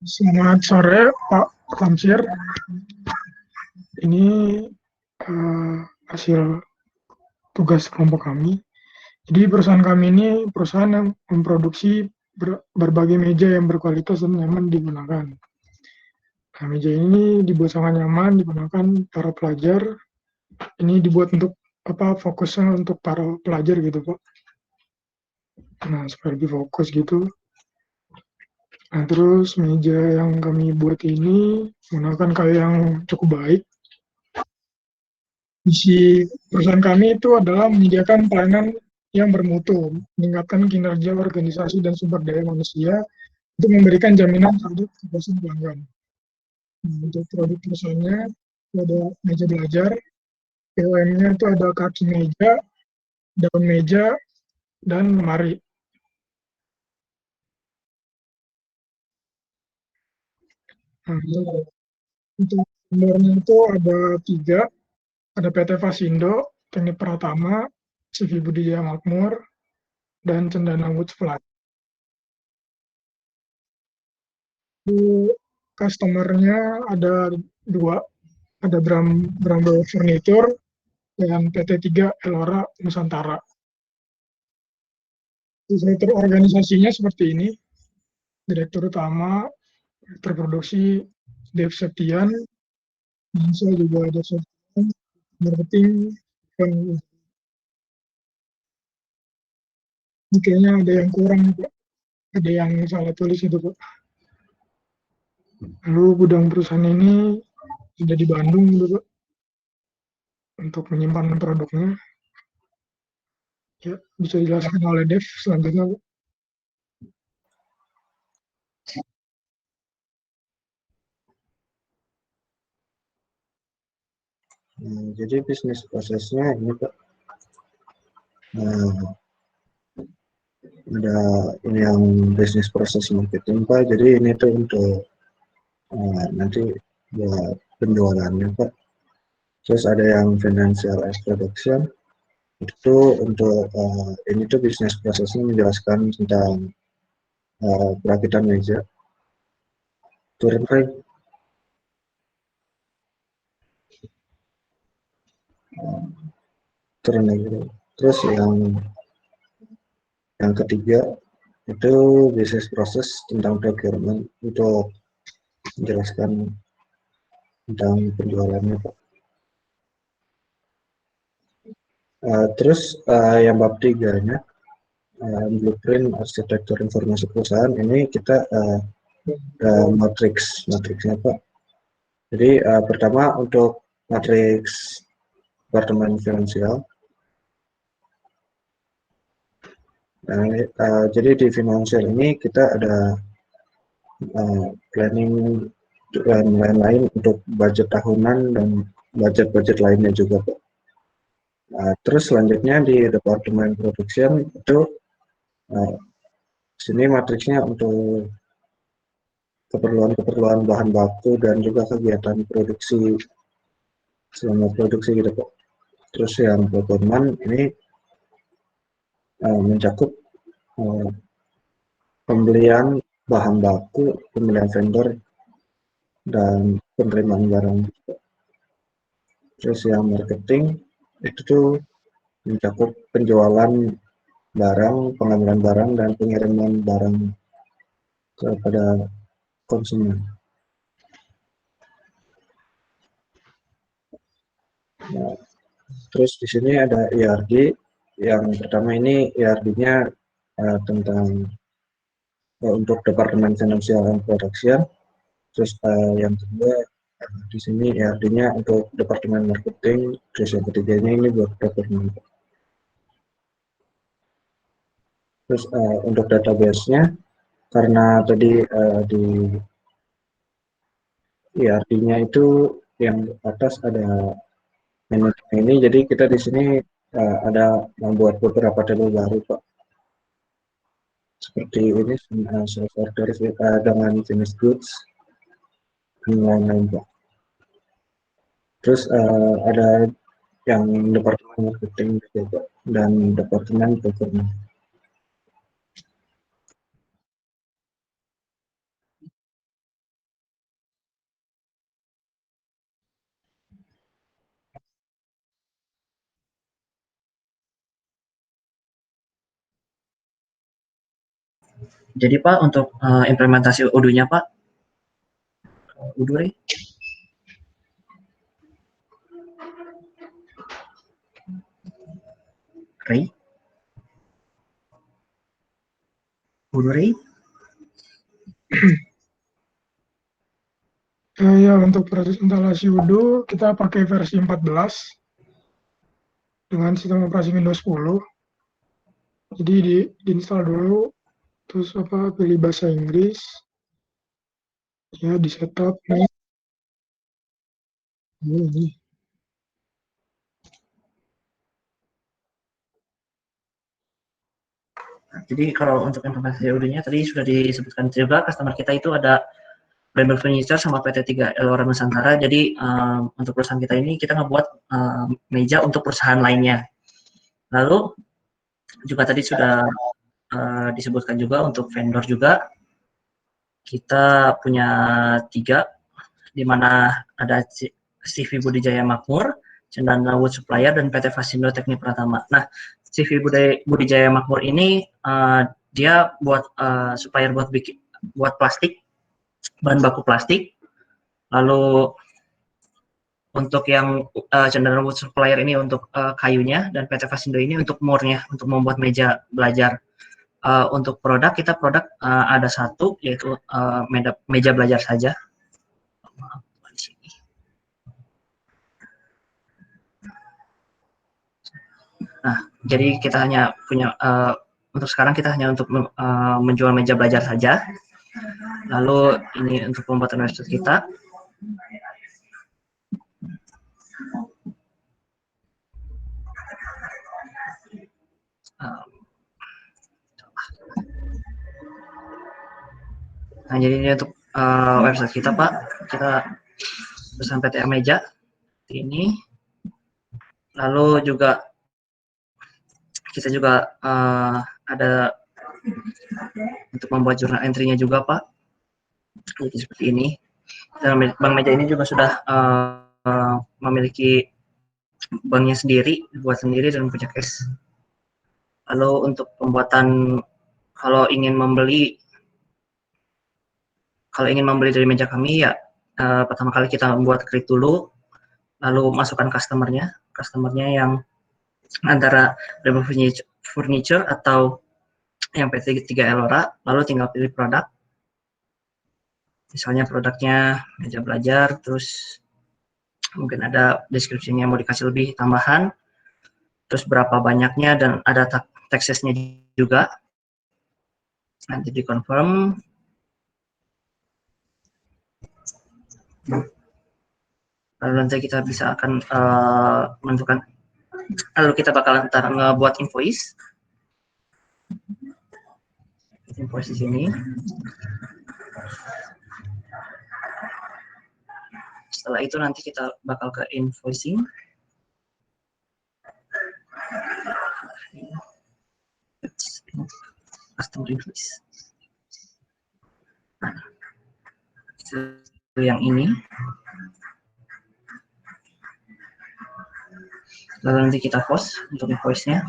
Selamat sore Pak Tamsir. Ini hasil tugas kelompok kami. Jadi perusahaan kami ini perusahaan yang memproduksi berbagai meja yang berkualitas dan nyaman digunakan. Nah, meja ini dibuat sangat nyaman digunakan para pelajar. Ini dibuat untuk fokusnya untuk para pelajar gitu Pak. Nah, supaya lebih fokus gitu. Nah, terus meja yang kami buat ini menggunakan kayu yang cukup baik. Misi perusahaan kami itu adalah menyediakan pelayanan yang bermutu, meningkatkan kinerja organisasi dan sumber daya manusia untuk memberikan jaminan terhadap kepuasan pelanggan. Nah, untuk produk perusahaannya itu ada meja belajar, POM-nya itu ada kaki meja, daun meja, dan lemari. Nah, untuk vendornya itu ada 3, ada PT Fasindo, Teknik Pratama, CV Budidaya Makmur, dan Cendana Wood Supply. Customer-nya ada 2, ada Bramble Furniture dan PT 3 Elora Nusantara. Struktur organisasinya seperti ini, Direktur Utama, Direktur Produksi, Dev Septian, saya juga ada Septian, Marketing, dan kayaknya ada yang kurang, Pak. Ada yang salah tulis itu, Pak. Lalu gudang perusahaan ini sudah di Bandung, Pak, untuk menyimpan produknya. Ya, bisa dijelaskan oleh Dev selanjutnya, Pak. Jadi bisnis prosesnya ini Pak, ada ini yang bisnis proses marketing Pak. Jadi ini tuh untuk nanti buat penjualannya Pak. Terus ada yang financial and production, itu untuk ini tuh bisnis prosesnya menjelaskan tentang perakitan meja. Turun Pak. Turun lagi. Terus yang ketiga itu bisnis proses tentang procurement, untuk menjelaskan tentang penjualannya Pak. Terus yang bab 3-nya, blueprint arsitektur informasi perusahaan, ini kita matriksnya Pak. Jadi pertama untuk matriks departemen finansial. Jadi di finansial ini kita ada planning dan lain-lain untuk budget tahunan dan budget lainnya juga Pak. Terus selanjutnya di departemen production itu sini matriksnya untuk keperluan bahan baku dan juga kegiatan produksi selama produksi gitu Pak. Terus yang procurement ini mencakup pembelian bahan baku, pembelian vendor, dan penerimaan barang. Terus yang marketing itu tuh mencakup penjualan barang, pengambilan barang, dan pengiriman barang kepada konsumen. Nah, terus di sini ada ERD. Yang pertama ini ERD-nya tentang untuk Departemen Financial and Production. Terus yang kedua di sini ERD-nya untuk departemen marketing, terus yang ketiganya ini buat procurement. Terus untuk database-nya, karena tadi di ERD-nya itu yang atas ada manajemen ini, jadi kita di sini ada membuat beberapa table baru, Pak. Seperti ini, self order dengan jenis goods, dan lain-lain, Pak. Terus ada yang departemen marketing juga, Pak, dan departemen procurement. Jadi Pak, untuk implementasi Odoo-nya Pak, Odoo Ray? Ray? Odoo Ray? Ya, untuk proses instalasi Odoo kita pakai versi 14 dengan sistem operasi Windows 10. Jadi diinstal dulu, terus pilih bahasa Inggris, ya di setup nih. Ini. Jadi kalau untuk implementasi Odoo-nya tadi sudah disebutkan juga, customer kita itu ada Bramble Furniture sama PT 3 Elora Nusantara. Jadi untuk perusahaan kita ini kita ngebuat meja untuk perusahaan lainnya. Lalu juga tadi sudah disebutkan juga untuk vendor juga kita punya 3, di mana ada CV Budijaya Makmur, Cendana Wood Supplier, dan PT Fasindo Teknik Pratama. Nah, CV Budijaya Makmur ini dia buat supplier buat plastik, bahan baku plastik. Lalu untuk yang Cendana Wood Supplier ini untuk kayunya, dan PT Fasindo ini untuk murnya, untuk membuat meja belajar. Untuk produk ada 1, yaitu meja belajar saja. Nah, jadi kita hanya punya untuk sekarang kita hanya untuk menjual meja belajar saja. Lalu ini untuk pembuatan website kita. Nah, jadi ini untuk website kita, Pak. Kita pesan PT Meja ini. Lalu juga kita juga ada untuk membuat jurnal entry-nya juga, Pak. Jadi seperti ini. Dan Bank Meja ini juga sudah memiliki banknya sendiri, buat sendiri dan punya cash. Lalu untuk pembuatan, kalau ingin membeli dari meja kami, ya pertama kali kita membuat create dulu, lalu masukkan customernya yang antara Bramble Furniture atau yang PT 3 Elora, lalu tinggal pilih produk. Misalnya produknya meja belajar, terus mungkin ada deskripsinya mau dikasih lebih tambahan, terus berapa banyaknya, dan ada taxesnya juga. Nanti di confirm. Lalu nanti kita bisa akan menentukan, lalu kita bakal ntar ngebuat invoice di sini. Setelah itu nanti kita bakal ke invoicing. Customer invoice. Nah, yang ini. Lalu nanti kita post untuk invoice-nya.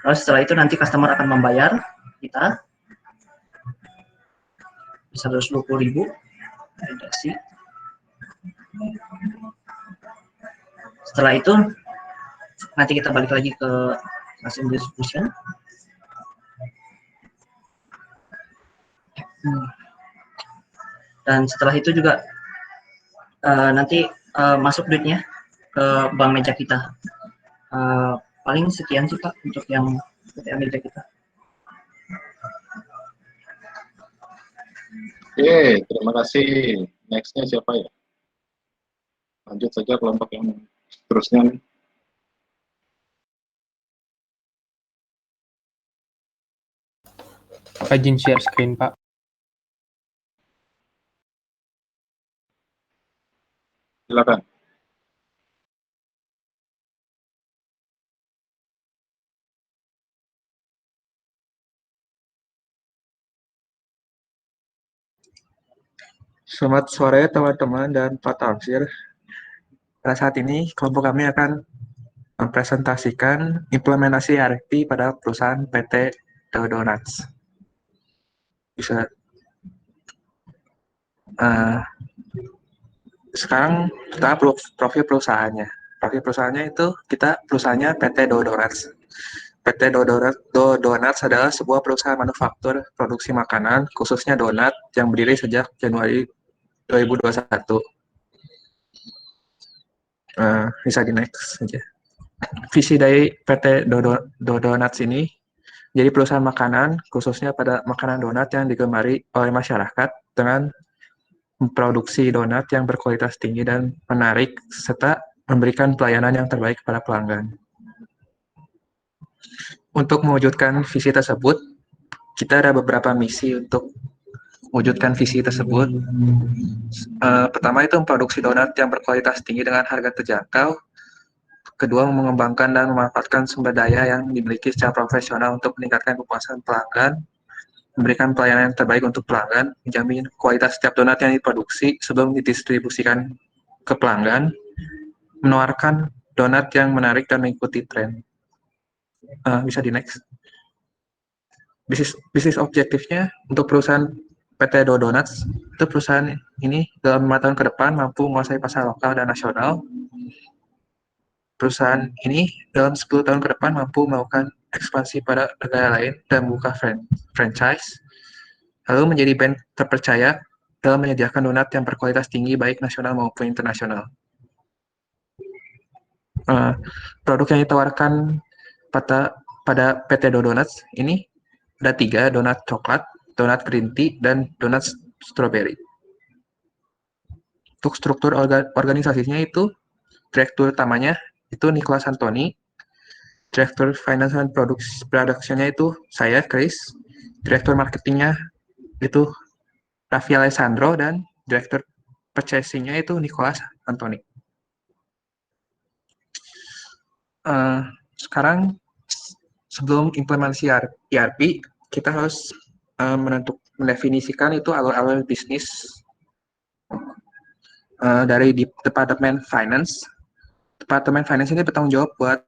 Lalu setelah itu nanti customer akan membayar kita 120.000 redaksi. Setelah itu nanti kita balik lagi ke custom distribution. Dan setelah itu juga nanti masuk duitnya ke bank meja kita. Paling sekian sih Pak untuk yang PTA meja kita. Oke, terima kasih. Next-nya siapa ya? Lanjut saja kelompok yang seterusnya nih. Pak izin share screen, Pak. Silakan. Selamat sore teman-teman dan Pak Tamsir. Pada saat ini kelompok kami akan mempresentasikan implementasi ERP pada perusahaan PT Donuts. Bisa. Sekarang kita profil perusahaannya. Profil perusahaannya itu perusahaannya PT Donuts. PT Donuts adalah sebuah perusahaan manufaktur produksi makanan, khususnya donat, yang berdiri sejak Januari 2021. Bisa di next saja. Visi dari PT Donuts ini jadi perusahaan makanan, khususnya pada makanan donat yang digemari oleh masyarakat dengan memproduksi donat yang berkualitas tinggi dan menarik, serta memberikan pelayanan yang terbaik kepada pelanggan. Untuk mewujudkan visi tersebut, kita ada beberapa misi untuk mewujudkan visi tersebut. Pertama itu memproduksi donat yang berkualitas tinggi dengan harga terjangkau. Kedua, mengembangkan dan memanfaatkan sumber daya yang dimiliki secara profesional untuk meningkatkan kepuasan pelanggan, memberikan pelayanan yang terbaik untuk pelanggan, menjamin kualitas setiap donat yang diproduksi sebelum didistribusikan ke pelanggan, menawarkan donat yang menarik dan mengikuti tren. Bisa di next. Bisnis objektifnya untuk perusahaan PT Donuts, itu perusahaan ini dalam 5 tahun ke depan mampu menguasai pasar lokal dan nasional. Perusahaan ini dalam 10 tahun ke depan mampu melakukan ekspansi pada negara lain dan membuka franchise, lalu menjadi brand terpercaya dalam menyediakan donat yang berkualitas tinggi baik nasional maupun internasional. Produk yang ditawarkan pada PT Donuts ini ada 3, donat coklat, donat green tea, dan donat strawberry. Untuk struktur organisasinya itu, direktur utamanya itu Nicholas Antoni, direktur finance and production-nya itu saya, Chris, direktur marketingnya itu Raffi Alessandro, dan direktur purchasing-nya itu Nicholas Antoni. Sekarang sebelum implementasi ERP, kita harus mendefinisikan itu alur-alur bisnis dari Departemen Finance. Departemen Finance ini bertanggung jawab buat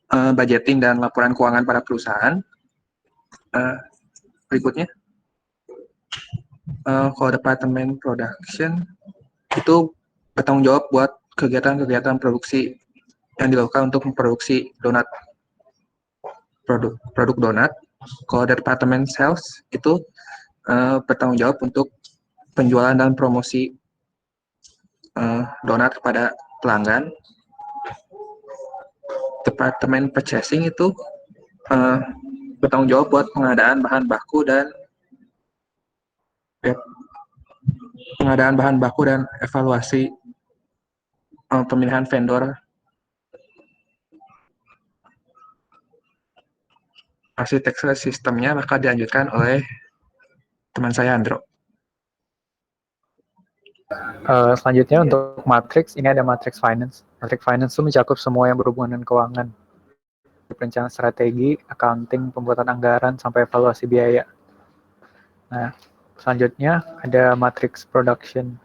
budgeting dan laporan keuangan pada perusahaan. Berikutnya, kalau Departemen Production itu bertanggung jawab buat kegiatan-kegiatan produksi yang dilakukan untuk memproduksi donat, produk donat. Kalau Departemen Sales itu bertanggung jawab untuk penjualan dan promosi donat kepada pelanggan. Departemen Purchasing itu bertanggung jawab buat pengadaan bahan baku dan evaluasi pemilihan vendor. Arsitektur sistemnya bakal dilanjutkan oleh teman saya, Andro. Selanjutnya untuk matrix, ini ada matrix finance. Matrix finance itu mencakup semua yang berhubungan dengan keuangan. Perencanaan strategi, accounting, pembuatan anggaran, sampai evaluasi biaya. Nah, selanjutnya ada matrix production.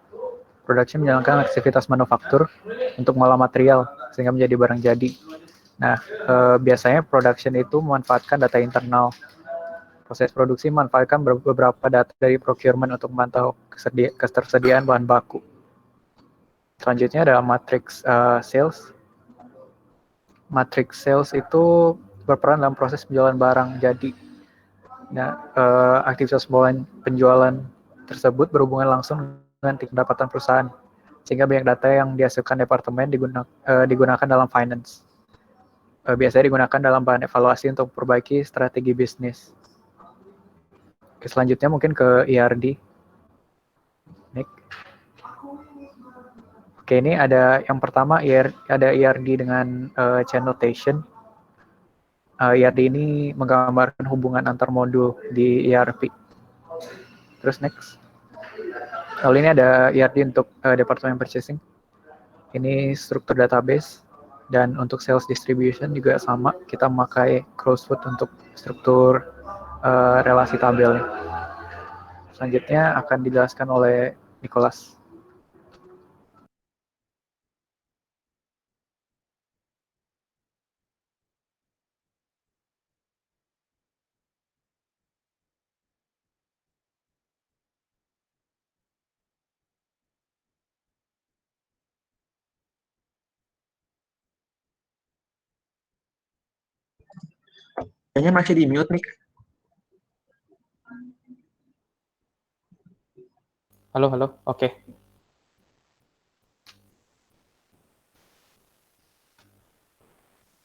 Production menjalankan aktivitas manufaktur untuk mengolah material sehingga menjadi barang jadi. Nah, biasanya production itu memanfaatkan data internal. Proses produksi memanfaatkan beberapa data dari procurement untuk memantau ketersediaan bahan baku. Selanjutnya ada matrix sales. Matrix sales itu berperan dalam proses penjualan barang jadi. Nah, aktivitas penjualan tersebut berhubungan langsung dengan pendapatan perusahaan, sehingga banyak data yang dihasilkan departemen digunakan dalam finance. Biasanya digunakan dalam bahan evaluasi untuk memperbaiki strategi bisnis. Oke, selanjutnya mungkin ke ERD. Nick. Oke, ini ada yang pertama, ada ERD dengan chain notation. ERD ini menggambarkan hubungan antar modul di ERP. Terus next. Lalu ini ada ERD untuk Departemen Purchasing. Ini struktur database. Dan untuk sales distribution juga sama. Kita memakai Crossfoot untuk struktur relasi tabelnya. Selanjutnya akan dijelaskan oleh Nicholas. Kayaknya masih di mute nih. Halo, oke.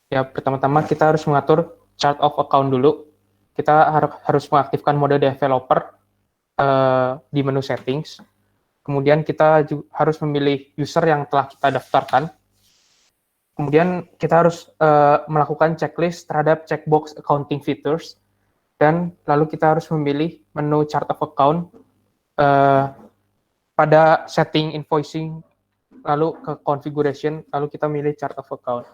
Ya, pertama-tama kita harus mengatur chart of account dulu. Kita harus mengaktifkan mode developer di menu settings. Kemudian kita harus memilih user yang telah kita daftarkan. Kemudian kita harus melakukan checklist terhadap checkbox accounting features. Dan lalu kita harus memilih menu chart of account pada setting invoicing, lalu ke configuration, lalu kita milih chart of account.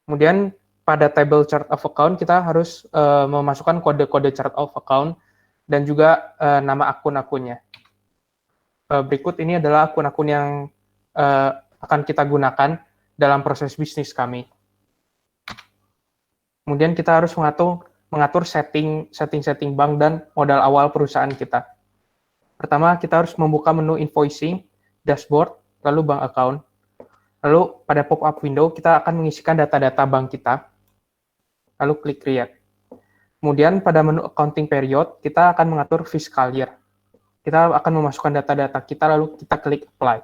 Kemudian pada table chart of account kita harus memasukkan kode-kode chart of account dan juga nama akun-akunnya. Berikut ini adalah akun-akun yang akan kita gunakan dalam proses bisnis kami. Kemudian kita harus mengatur setting bank dan modal awal perusahaan kita. Pertama, kita harus membuka menu invoicing, dashboard, lalu bank account. Lalu pada pop-up window, kita akan mengisikan data-data bank kita. Lalu klik create. Kemudian pada menu accounting period, kita akan mengatur fiscal year. Kita akan memasukkan data-data kita, lalu kita klik apply.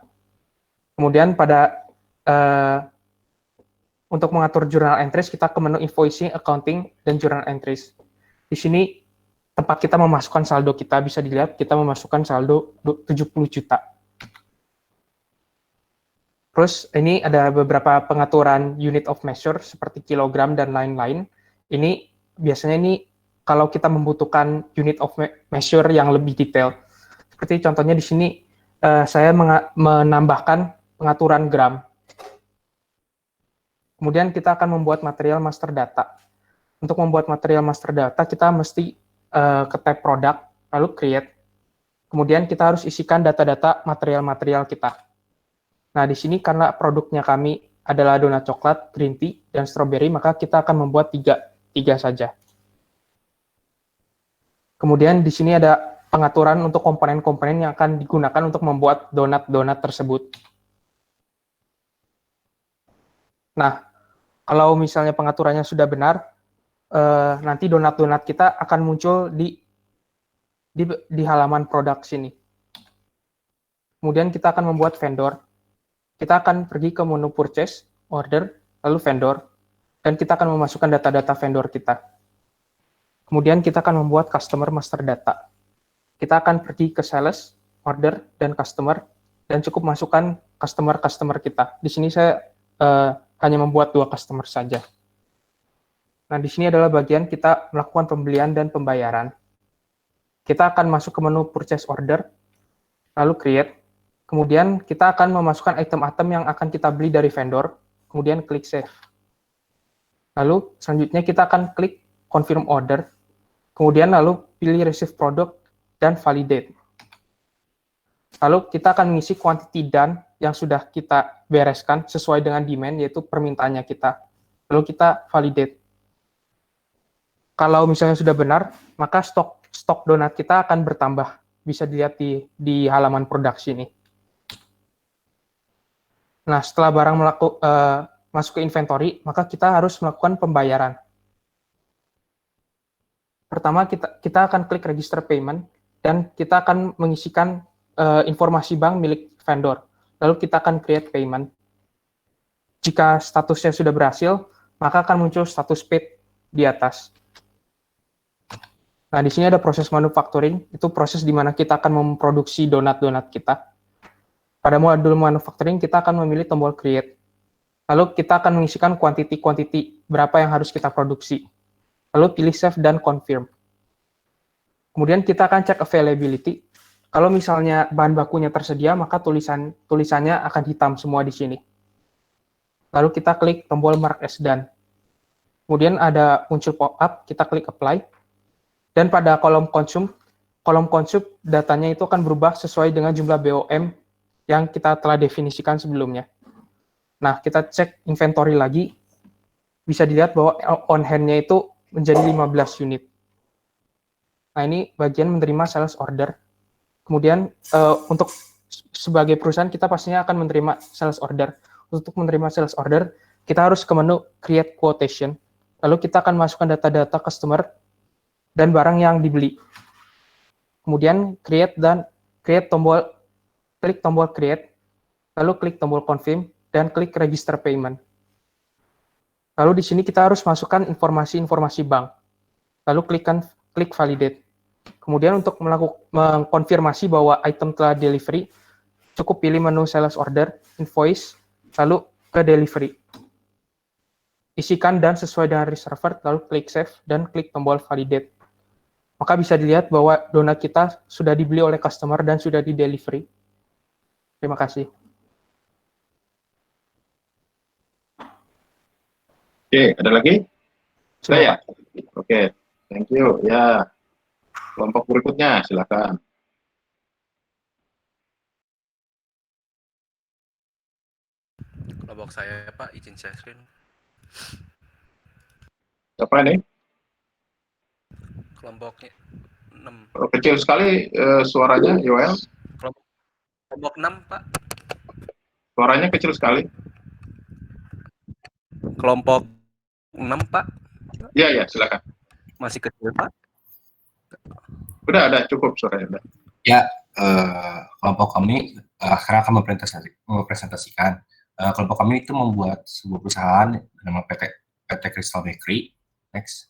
Kemudian pada untuk mengatur journal entries, kita ke menu invoicing, accounting, dan journal entries. Di sini tempat kita memasukkan saldo kita, bisa dilihat kita memasukkan saldo 70 juta. Terus ini ada beberapa pengaturan unit of measure seperti kilogram dan lain-lain. Ini biasanya kalau kita membutuhkan unit of measure yang lebih detail. Seperti contohnya di sini saya menambahkan pengaturan gram. Kemudian kita akan membuat material master data. Untuk membuat material master data kita mesti ke tab product, lalu create. Kemudian kita harus isikan data-data material-material kita. Nah, di sini karena produknya kami adalah donat coklat, green tea, dan strawberry, maka kita akan membuat tiga saja. Kemudian di sini ada pengaturan untuk komponen-komponen yang akan digunakan untuk membuat donat-donat tersebut. Nah, kalau misalnya pengaturannya sudah benar, nanti donat-donat kita akan muncul di halaman produk sini. Kemudian kita akan membuat vendor. Kita akan pergi ke menu purchase, order, lalu vendor, dan kita akan memasukkan data-data vendor kita. Kemudian kita akan membuat customer master data. Kita akan pergi ke sales, order, dan customer, dan cukup masukkan customer kita. Di sini saya hanya membuat 2 customer saja. Nah, di sini adalah bagian kita melakukan pembelian dan pembayaran. Kita akan masuk ke menu purchase order, lalu create. Kemudian kita akan memasukkan item-item yang akan kita beli dari vendor, kemudian klik save. Lalu selanjutnya kita akan klik confirm order, kemudian lalu pilih receive product dan validate. Lalu kita akan mengisi quantity done yang sudah kita bereskan sesuai dengan demand, yaitu permintaannya kita. Lalu kita validate. Kalau misalnya sudah benar, maka stok donat kita akan bertambah. Bisa dilihat di halaman produk sini. Nah, setelah barang masuk ke inventory, maka kita harus melakukan pembayaran. Pertama, kita akan klik register payment, dan kita akan mengisikan informasi bank milik vendor. Lalu kita akan create payment. Jika statusnya sudah berhasil, maka akan muncul status paid di atas. Nah, di sini ada proses manufacturing, itu proses di mana kita akan memproduksi donat-donat kita. Pada modul manufacturing, kita akan memilih tombol create. Lalu kita akan mengisikan quantity berapa yang harus kita produksi. Lalu pilih save dan confirm. Kemudian kita akan cek availability. Kalau misalnya bahan bakunya tersedia, maka tulisannya akan hitam semua di sini. Lalu kita klik tombol mark as done. Kemudian ada muncul pop-up, kita klik apply. Dan pada kolom consume datanya itu akan berubah sesuai dengan jumlah BOM yang kita telah definisikan sebelumnya. Nah, kita cek inventory lagi. Bisa dilihat bahwa on hand-nya itu menjadi 15 unit. Nah, ini bagian menerima sales order. Kemudian untuk sebagai perusahaan kita pastinya akan menerima sales order. Untuk menerima sales order, kita harus ke menu create quotation. Lalu kita akan masukkan data-data customer dan barang yang dibeli. Kemudian klik tombol create, lalu klik tombol confirm dan klik register payment. Lalu di sini kita harus masukkan informasi-informasi bank. Lalu klik validate. Kemudian untuk mengkonfirmasi bahwa item telah delivery, cukup pilih menu sales order, invoice, lalu ke delivery. Isikan dan sesuai dengan reserver, lalu klik save dan klik tombol validate. Maka bisa dilihat bahwa donat kita sudah dibeli oleh customer dan sudah di delivery. Terima kasih. Oke, ada lagi? Saya? Oke, thank you. Ya, kelompok berikutnya, silakan. Kelompok saya, Pak, izin share screen. Siapa ini? Kelompoknya 6. Kecil sekali suaranya, Yoel. Kelompok 6, Pak. Suaranya kecil sekali. Kelompok 6, Pak. Iya, silakan. Masih kecil, Pak. Udah ada, cukup suaranya. Udah. Ya, kelompok kami sekarang akan mempresentasikan. Kelompok kami itu membuat sebuah perusahaan bernama PT Crystal Bakery. Next.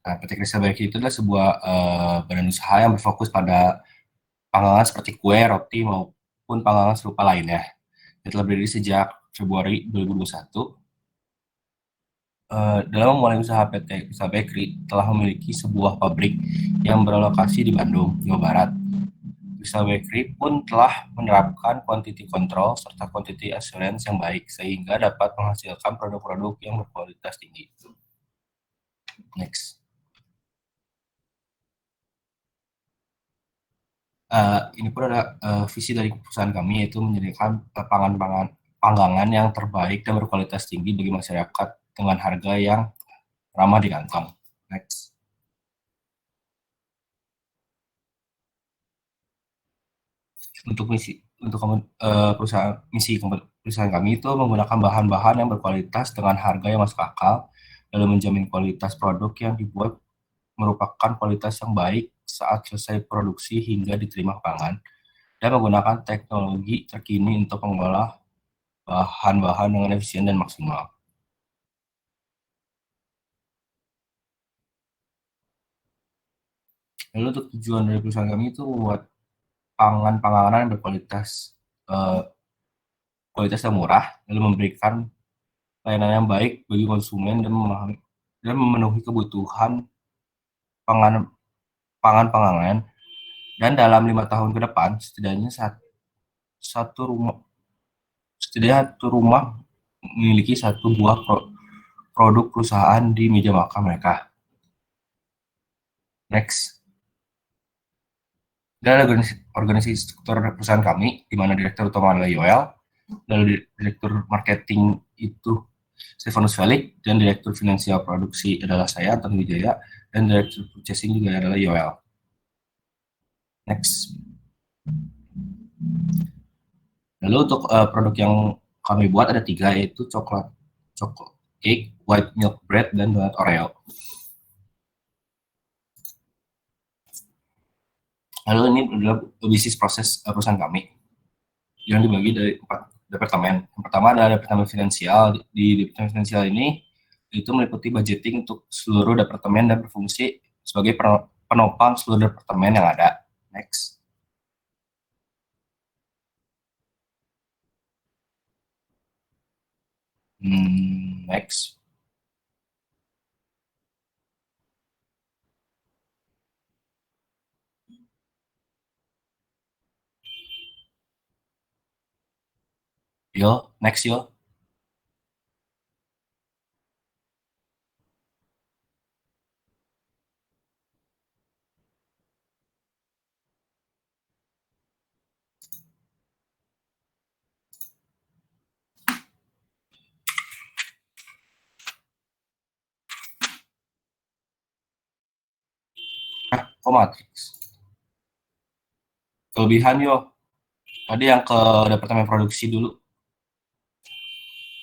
Nah, PT Crystal Bakery itu adalah sebuah badan usaha yang berfokus pada panggangan seperti kue, roti, maupun panggangan serupa lainnya. Dia telah berdiri sejak Februari 2021. Dalam memulai usaha PT Crystal Bakery telah memiliki sebuah pabrik yang berlokasi di Bandung, Jawa Barat. Crystal Bakery pun telah menerapkan quantity control serta quantity assurance yang baik sehingga dapat menghasilkan produk-produk yang berkualitas tinggi. Next. Ini pun ada visi dari perusahaan kami, yaitu menyediakan panggangan yang terbaik dan berkualitas tinggi bagi masyarakat dengan harga yang ramah di kantong. Next. Untuk misi perusahaan kami itu menggunakan bahan-bahan yang berkualitas dengan harga yang masuk akal, lalu menjamin kualitas produk yang dibuat merupakan kualitas yang baik saat selesai produksi hingga diterima ke pelanggan, dan menggunakan teknologi terkini untuk mengolah bahan-bahan dengan efisien dan maksimal. Lalu untuk tujuan dari perusahaan kami itu membuat panganan yang berkualitas yang murah, lalu memberikan layanan yang baik bagi konsumen dan memenuhi kebutuhan pangan, dan dalam 5 tahun ke depan setidaknya satu rumah memiliki satu buah produk perusahaan di meja makan mereka. Next. Dan organisasi struktur perusahaan kami, di mana direktur utama adalah Yoel, lalu direktur marketing itu Stefanus Felix, dan direktur finansial produksi adalah saya, Antoni Wijaya, dan direktur purchasing juga adalah Yoel. Next. Lalu untuk produk yang kami buat ada 3, yaitu cake, white milk bread, dan donat Oreo. Lalu ini adalah bisnis proses perusahaan kami yang dibagi dari 4 departemen. Yang pertama adalah departemen finansial. Di departemen finansial ini itu meliputi budgeting untuk seluruh departemen dan berfungsi sebagai penopang seluruh departemen yang ada. Next. Next. Yo, next yo. Kok matriks? Kelebihan yo. Tadi yang ke departemen produksi dulu.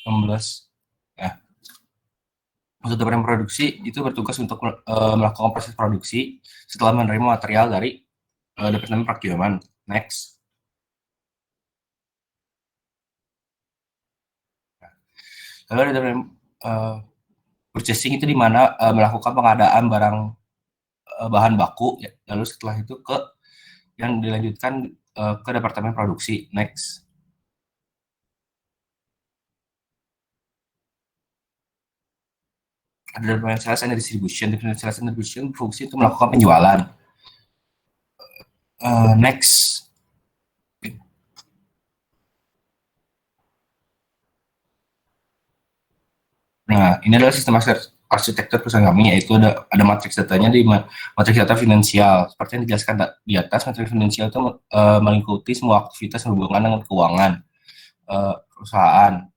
16. Nah, untuk departemen produksi itu bertugas untuk melakukan proses produksi setelah menerima material dari departemen procurement. Next. Lalu ada departemen purchasing itu di mana melakukan pengadaan barang bahan baku, ya. Lalu setelah itu yang dilanjutkan ke departemen produksi. Next. Ada departemen sales and distribution. Departemen sales and distribution berfungsi untuk melakukan penjualan. Next. Nah, ini adalah sistem arsitektur perusahaan kami, yaitu ada matriks datanya di matriks data finansial. Seperti yang dijelaskan di atas, matriks finansial itu meliputi semua aktivitas berhubungan dengan keuangan perusahaan,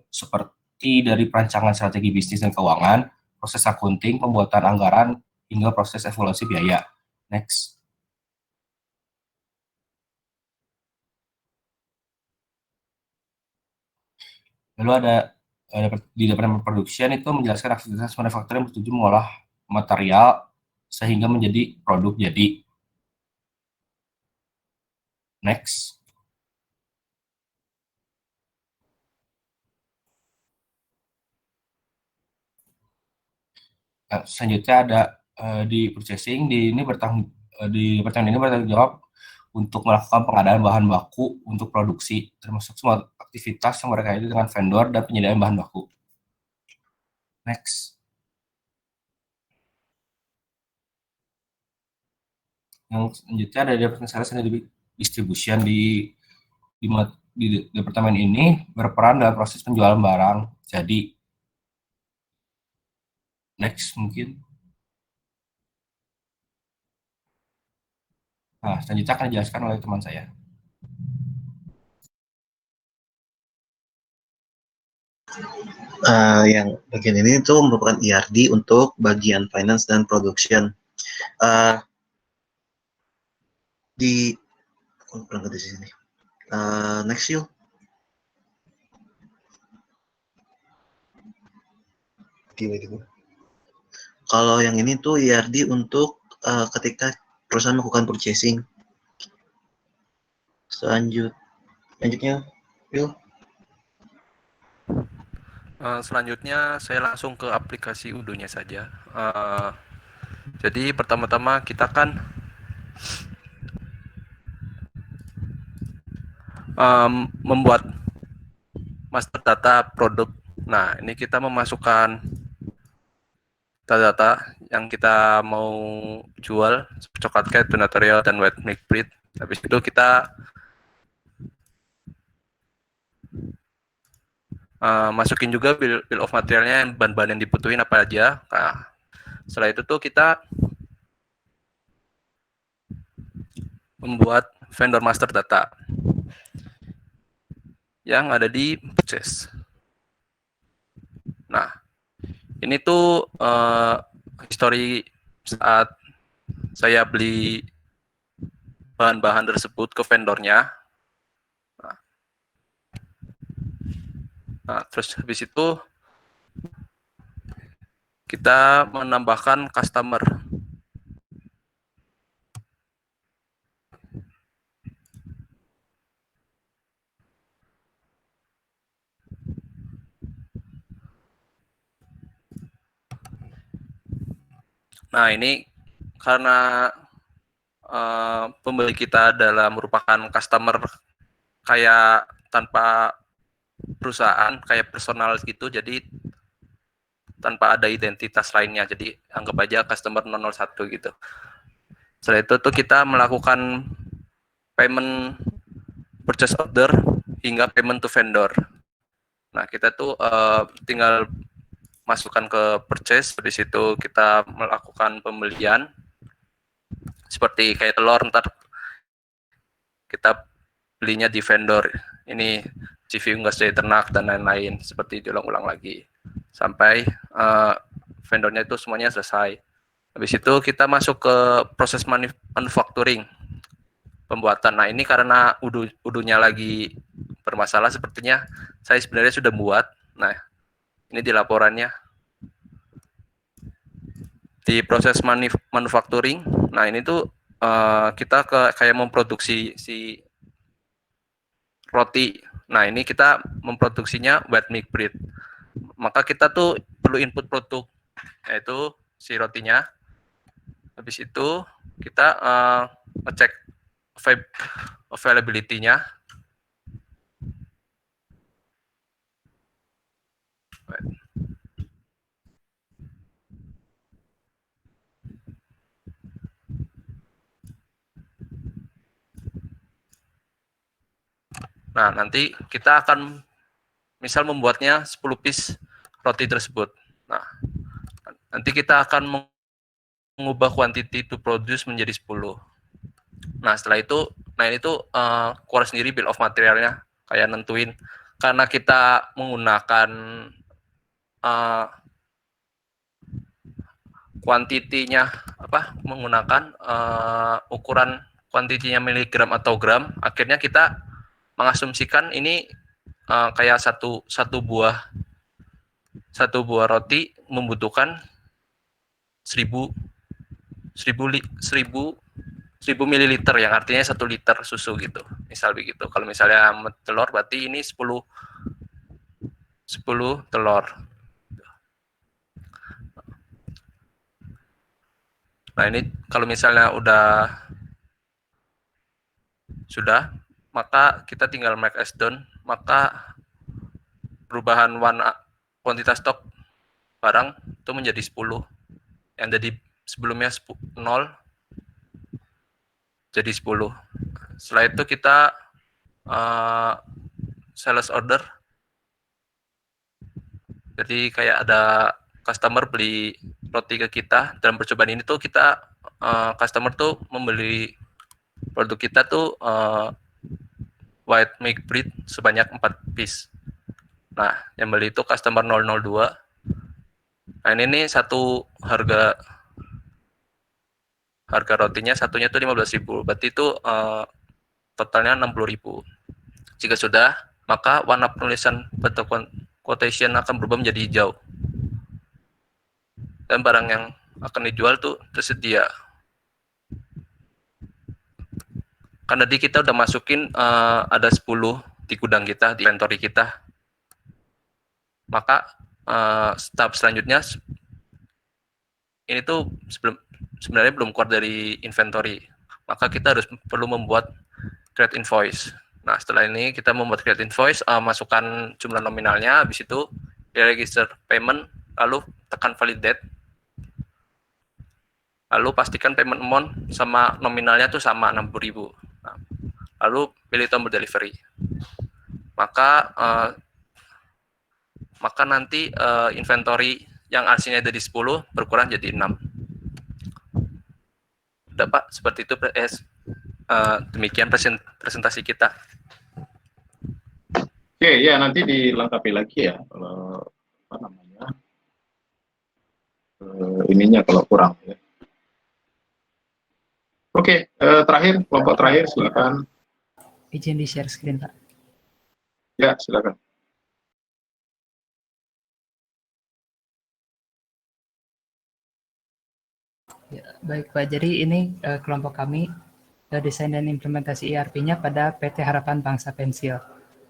seperti dari perancangan strategi bisnis dan keuangan, proses akunting, pembuatan anggaran, hingga proses evaluasi biaya. Next. Lalu ada di departemen production itu menjelaskan aktivitas manufaktur yang bertujuan mengolah material sehingga menjadi produk jadi. Next. Nah, selanjutnya ada di purchasing, di departemen ini bertanggung jawab untuk melakukan pengadaan bahan baku untuk produksi, termasuk semua aktivitas yang berkaitan dengan vendor dan penyediaan bahan baku. Next. Yang selanjutnya ada departemen sales and distribution. Di departemen ini berperan dalam proses penjualan barang jadi. Next mungkin. Nah, selanjutnya akan dijelaskan oleh teman saya. Yang bagian ini itu merupakan ERD untuk bagian finance dan production. Berangkat di sini. Next yuk. Kalau yang ini tuh ERD untuk ketika perusahaan melakukan purchasing. Selanjutnya, yuk. Selanjutnya saya langsung ke aplikasi Udo-nya saja. Jadi pertama-tama kita kan membuat master data produk. Nah, ini kita memasukkan data-data yang kita mau jual, coklat cake, donut Oreo, dan white milk bread. Habis itu kita masukin juga bill of materialnya, bahan-bahan yang dibutuhin apa aja. Nah, setelah itu tuh kita membuat vendor master data yang ada di purchase. Nah, ini tuh history saat saya beli bahan-bahan tersebut ke vendornya. Nah, terus habis itu kita menambahkan customer. Nah, ini karena pembeli kita adalah merupakan customer kayak tanpa perusahaan, kayak personal gitu, jadi tanpa ada identitas lainnya. Jadi anggap aja customer 001 gitu. Setelah itu tuh kita melakukan payment purchase order hingga payment to vendor. Nah, kita tuh tinggal masukkan ke purchase, habis itu kita melakukan pembelian seperti kayak telur, ntar kita belinya di vendor ini CV unggas dari ternak dan lain-lain, seperti diulang-ulang lagi sampai vendornya itu semuanya selesai. Habis itu kita masuk ke proses manufacturing, pembuatan. Nah, ini karena udunya lagi bermasalah sepertinya, saya sebenarnya sudah buat. Nah, ini di laporannya. Di proses manufacturing, nah ini tuh kita kayak memproduksi si roti. Nah, ini kita memproduksinya white milk bread. Maka kita tuh perlu input produk, yaitu si rotinya. Habis itu kita ngecek availability-nya. Nah, nanti kita akan misal membuatnya 10 piece roti tersebut. Nah, nanti kita akan mengubah quantity to produce menjadi 10. Nah, setelah itu, nah ini tuh keluar sendiri bill of materialnya, kayak nentuin. Karena kita menggunakan kuantitinya, menggunakan ukuran kuantitinya miligram atau gram, akhirnya kita mengasumsikan ini kayak satu buah roti membutuhkan 1000 mililiter, yang artinya 1 liter susu gitu, misal begitu. Kalau misalnya telur berarti ini 10 telur. Nah, ini kalau misalnya sudah, maka kita tinggal make as done, maka perubahan warna kuantitas stok barang itu menjadi 10. Yang dari sebelumnya 0 jadi 10. Setelah itu kita sales order. Jadi kayak ada customer beli roti ke kita. Dalam percobaan ini tuh kita customer tuh membeli produk kita tuh white milk bread sebanyak 4 piece. Nah, yang beli itu customer 002. Nah, ini nih satu harga rotinya satunya itu 15.000. Berarti itu totalnya 60.000. Jika sudah, maka warna penulisan betul quotation akan berubah menjadi hijau. Dan barang yang akan dijual tuh tersedia. Karena tadi kita udah masukin ada 10 di gudang kita, di inventory kita. Maka tahap selanjutnya ini tuh sebenarnya belum keluar dari inventory. Maka kita perlu membuat create invoice. Nah, setelah ini kita membuat create invoice, masukkan jumlah nominalnya, habis itu di register payment, lalu tekan validate. Lalu pastikan payment amount sama nominalnya tuh sama 60.000. Nah, lalu pilih tombol delivery. Maka nanti inventory yang arsinya dari 10 berkurang jadi 6. Udah Pak, seperti itu demikian presentasi kita. Oke, ya nanti dilengkapi lagi ya kalau ininya kalau kurang ya. Oke, terakhir kelompok terakhir silakan. Izin di share screen Pak. Ya, silakan. Ya, baik Pak, jadi ini kelompok kami desain dan implementasi ERP-nya pada PT Harapan Bangsa Pensil.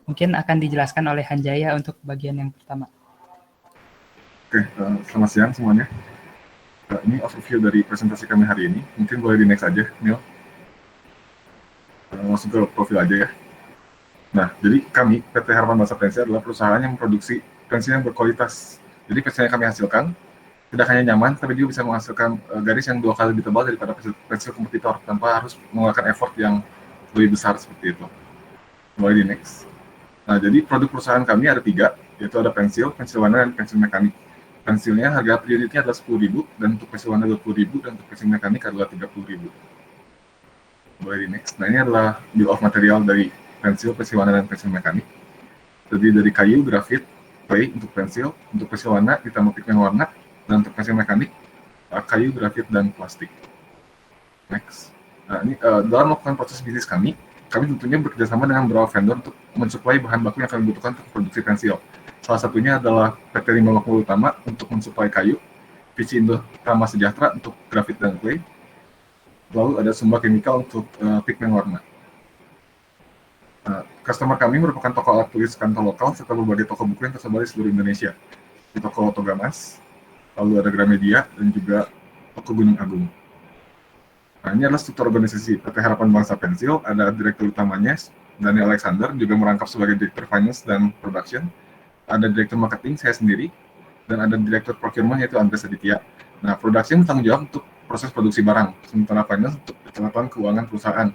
Mungkin akan dijelaskan oleh Hanjaya untuk bagian yang pertama. Oke, selamat siang semuanya. Ini overview dari presentasi kami hari ini. Mungkin boleh di next aja, Neil. Langsung ke profil aja ya. Nah, jadi kami, PT Harapan Bangsa Pensil adalah perusahaan yang memproduksi pensil yang berkualitas. Jadi pensil yang kami hasilkan tidak hanya nyaman, tapi juga bisa menghasilkan garis yang 2 kali lebih tebal daripada pensil kompetitor, tanpa harus mengeluarkan effort yang lebih besar seperti itu. Mulai di next. Nah, jadi produk perusahaan kami ada 3, yaitu ada pensil, pensil warna, dan pensil mekanik. Pensilnya harga per unitnya adalah 10.000, dan untuk pensil warna 20.000, dan untuk pensil mekanik adalah 30.000. Mulai di next. Nah, ini adalah bill of material dari pensil warna, dan pensil mekanik. Jadi dari kayu, grafit, clay untuk pensil warna ditambah pigmen warna, dan untuk pensil mekanik, kayu, grafit, dan plastik. Next. Nah, ini dalam melakukan proses bisnis kami tentunya bekerjasama dengan beberapa vendor untuk mensuplai bahan baku yang kami butuhkan untuk produksi pensil. Salah satunya adalah PT Rimba Makmur Utama untuk mensuplai kayu, PC Indo Tama Sejahtera untuk grafit dan clay, lalu ada Sumba Chemical untuk pigmen warna. Customer kami merupakan toko alat tulis kantor lokal serta berbagai toko buku yang tersebar di seluruh Indonesia. Di toko Togamas, lalu ada Gramedia, dan juga toko Gunung Agung. Nah, ini adalah struktur organisasi PT Harapan Bangsa Pensil. Ada direktur utamanya, Daniel Alexander, juga merangkap sebagai direktur finance dan production. Ada direktur marketing, saya sendiri, dan ada direktur procurement, yaitu Andres Aditya. Nah, production bertanggung jawab untuk proses produksi barang, sementara finance untuk pencatatan keuangan perusahaan,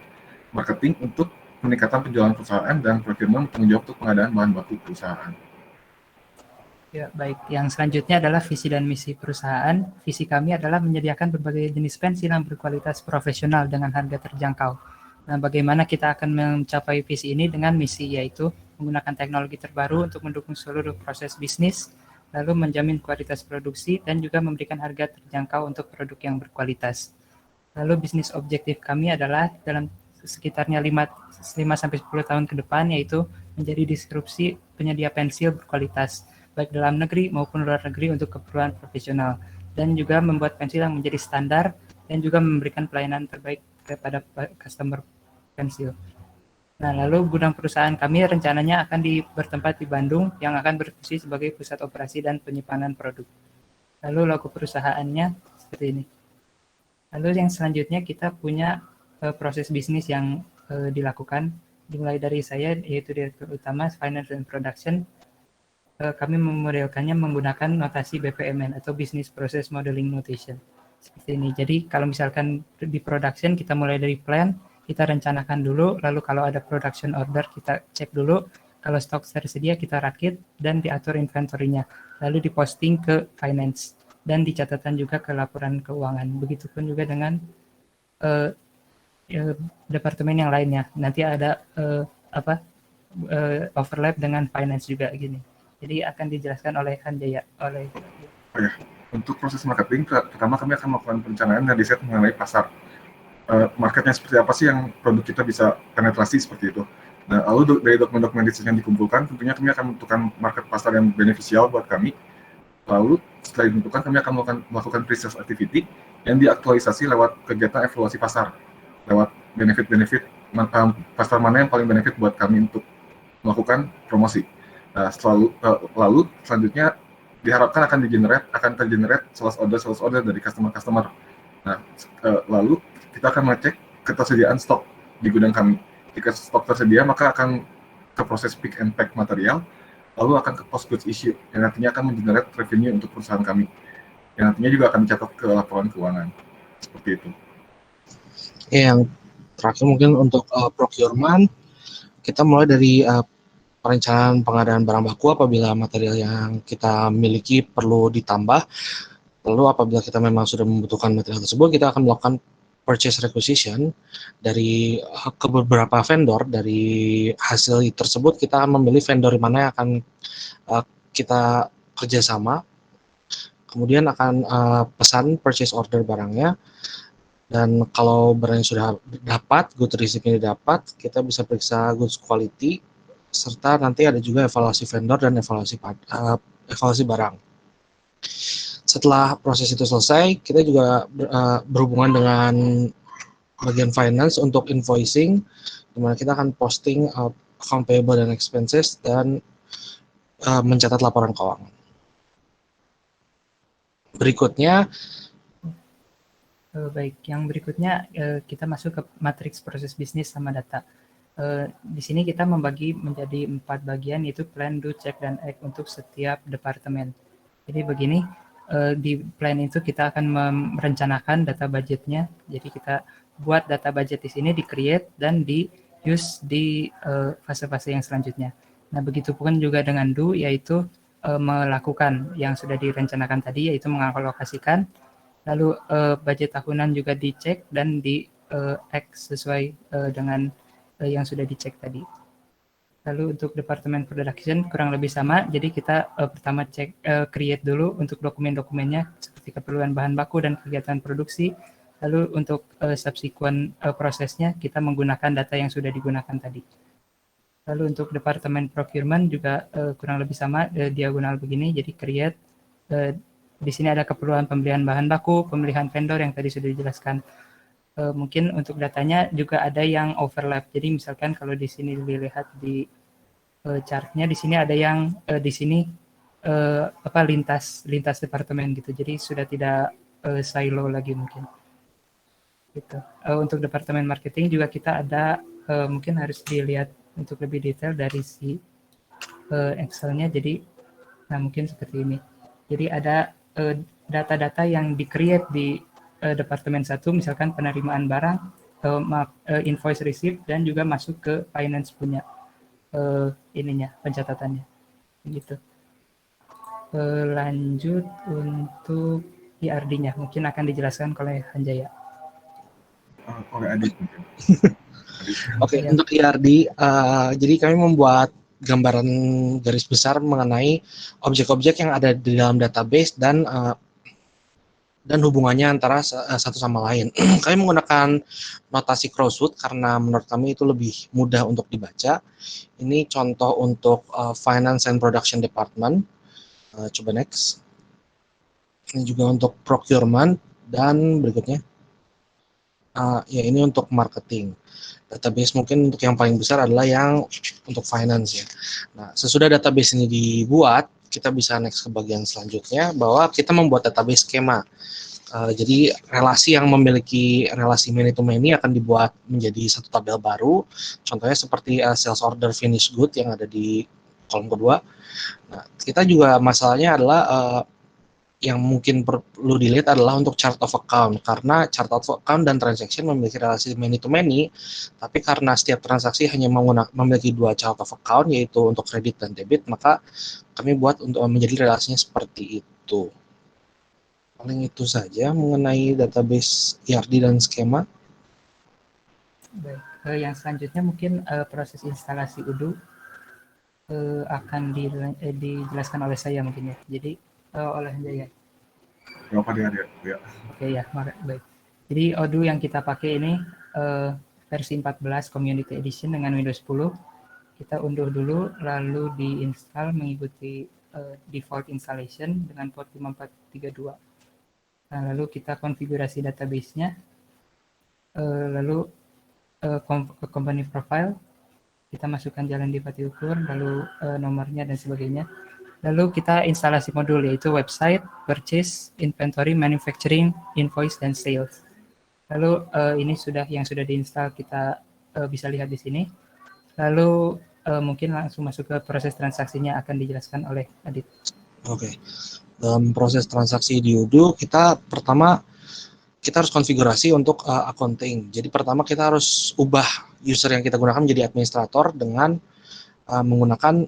marketing untuk peningkatan penjualan perusahaan, dan procurement bertanggung jawab untuk pengadaan bahan baku perusahaan. Ya, baik. Yang selanjutnya adalah visi dan misi perusahaan. Visi kami adalah menyediakan berbagai jenis pensil yang berkualitas profesional dengan harga terjangkau. Nah, bagaimana kita akan mencapai visi ini dengan misi, yaitu menggunakan teknologi terbaru untuk mendukung seluruh proses bisnis, lalu menjamin kualitas produksi, dan juga memberikan harga terjangkau untuk produk yang berkualitas. Lalu bisnis objektif kami adalah dalam sekitarnya 5-10 tahun ke depan, yaitu menjadi disrupsi penyedia pensil berkualitas, baik dalam negeri maupun luar negeri untuk keperluan profesional, dan juga membuat pensil yang menjadi standar dan juga memberikan pelayanan terbaik kepada customer pensil. Nah, lalu gudang perusahaan kami rencananya akan bertempat di Bandung yang akan berfungsi sebagai pusat operasi dan penyimpanan produk. Lalu logo perusahaannya seperti ini. Lalu yang selanjutnya kita punya proses bisnis yang dilakukan, dimulai dari saya yaitu direktur utama finance and production. Kami memodelkannya menggunakan notasi BPMN atau Business Process Modeling Notation. Seperti ini. Jadi kalau misalkan di production kita mulai dari plan, kita rencanakan dulu, lalu kalau ada production order kita cek dulu, kalau stok tersedia kita rakit dan diatur inventory-nya, lalu diposting ke finance dan dicatatkan juga ke laporan keuangan. Begitupun juga dengan departemen yang lainnya. Nanti ada overlap dengan finance juga gini. Jadi akan dijelaskan oleh Hanjaya. Untuk proses marketing, pertama kami akan melakukan perencanaan dan riset mengenai pasar. Marketnya seperti apa sih yang produk kita bisa penetrasi seperti itu. Nah, lalu dari dokumen-dokumen riset yang dikumpulkan, tentunya kami akan menentukan market pasar yang beneficial buat kami. Lalu setelah ditentukan, kami akan melakukan pre-sales activity yang diaktualisasi lewat kegiatan evaluasi pasar, lewat benefit-benefit pasar mana yang paling benefit buat kami untuk melakukan promosi. Nah, lalu selanjutnya diharapkan akan tergenerate sales order dari customer. Nah, lalu kita akan mengecek ketersediaan stok di gudang kami. Jika stok tersedia, maka akan ke proses pick and pack material, lalu akan ke post goods issue, yang nantinya akan mengenerate revenue untuk perusahaan kami, yang nantinya juga akan dicatat ke laporan keuangan. Seperti itu. Yang terakhir mungkin untuk procurement, kita mulai dari perencanaan pengadaan barang baku apabila material yang kita miliki perlu ditambah. Lalu apabila kita memang sudah membutuhkan material tersebut, kita akan melakukan purchase requisition dari ke beberapa vendor. Dari hasil tersebut kita akan memilih vendor mana yang akan kita kerjasama. Kemudian akan pesan purchase order barangnya. Dan kalau barangnya sudah dapat, good receipt-nya dapat, kita bisa periksa goods quality, serta nanti ada juga evaluasi vendor dan evaluasi barang. setelah proses itu selesai, kita juga berhubungan dengan bagian finance untuk invoicing, di mana kita akan posting account payable dan expenses dan mencatat laporan keuangan. Berikutnya, baik, yang berikutnya kita masuk ke matriks proses bisnis sama data. Di sini kita membagi menjadi 4 bagian, yaitu plan, do, check, dan act untuk setiap departemen. Jadi begini, di plan itu kita akan merencanakan data budgetnya. Jadi kita buat data budget di sini, di-create dan di-use di fase-fase yang selanjutnya. Nah, begitu pun juga dengan do, yaitu melakukan yang sudah direncanakan tadi, yaitu mengalokasikan. Lalu budget tahunan juga dicek dan di-act sesuai dengan yang sudah dicek tadi. Lalu untuk departemen production kurang lebih sama, jadi kita pertama cek create dulu untuk dokumen-dokumennya seperti keperluan bahan baku dan kegiatan produksi. Lalu untuk subsequent prosesnya kita menggunakan data yang sudah digunakan tadi. Lalu untuk departemen procurement juga kurang lebih sama, diagonal begini, jadi create. Di sini ada keperluan pembelian bahan baku, pemilihan vendor yang tadi sudah dijelaskan. Mungkin untuk datanya juga ada yang overlap. Jadi misalkan kalau di sini dilihat di chartnya, di sini ada yang di sini lintas departemen gitu. Jadi sudah tidak silo lagi mungkin. Gitu. Untuk departemen marketing juga kita ada mungkin harus dilihat untuk lebih detail dari si Excel-nya. Jadi nah mungkin seperti ini. Jadi ada data-data yang di-create di departemen 1, misalkan penerimaan barang, invoice receipt, dan juga masuk ke finance punya pencatatannya. Gitu. Lanjut untuk IRD-nya, mungkin akan dijelaskan oleh Hanjaya. Oleh Adit mungkin. Oke, untuk IRD, jadi kami membuat gambaran garis besar mengenai objek-objek yang ada di dalam database dan hubungannya antara satu sama lain. Kami menggunakan notasi crossroad karena menurut kami itu lebih mudah untuk dibaca. Ini contoh untuk finance and production department. Coba next. Ini juga untuk procurement dan berikutnya. Ya ini untuk marketing. Database mungkin untuk yang paling besar adalah yang untuk finance ya. Nah, sesudah database ini dibuat, kita bisa next ke bagian selanjutnya bahwa kita membuat database skema. Jadi relasi yang memiliki relasi many to many akan dibuat menjadi satu tabel baru. Contohnya seperti sales order finished good yang ada di kolom kedua. Nah, kita juga masalahnya adalah yang mungkin perlu dilihat adalah untuk chart of account, karena chart of account dan transaction memiliki relasi many to many, tapi karena setiap transaksi hanya memiliki 2 chart of account, yaitu untuk kredit dan debit, maka kami buat untuk menjadi relasinya seperti itu. Paling itu saja mengenai database IRD dan skema. Baik, yang selanjutnya mungkin proses instalasi UDU akan dijelaskan oleh saya mungkin ya. Jadi oleh Jaya. Ya. Oke ya, baik. Jadi Odoo yang kita pakai ini versi 14 Community Edition dengan Windows 10. Kita unduh dulu, lalu diinstal mengikuti default installation dengan port 5432. Nah, lalu kita konfigurasi database-nya, lalu company profile, kita masukkan jalan di Pati Ukur, lalu nomornya dan sebagainya. Lalu kita instalasi modul yaitu website, purchase, inventory, manufacturing, invoice, dan sales. Lalu ini yang sudah diinstal kita bisa lihat di sini. Lalu mungkin langsung masuk ke proses transaksinya akan dijelaskan oleh Adit. Oke. Dalam proses transaksi di Odoo, kita harus konfigurasi untuk accounting. Jadi pertama kita harus ubah user yang kita gunakan menjadi administrator dengan menggunakan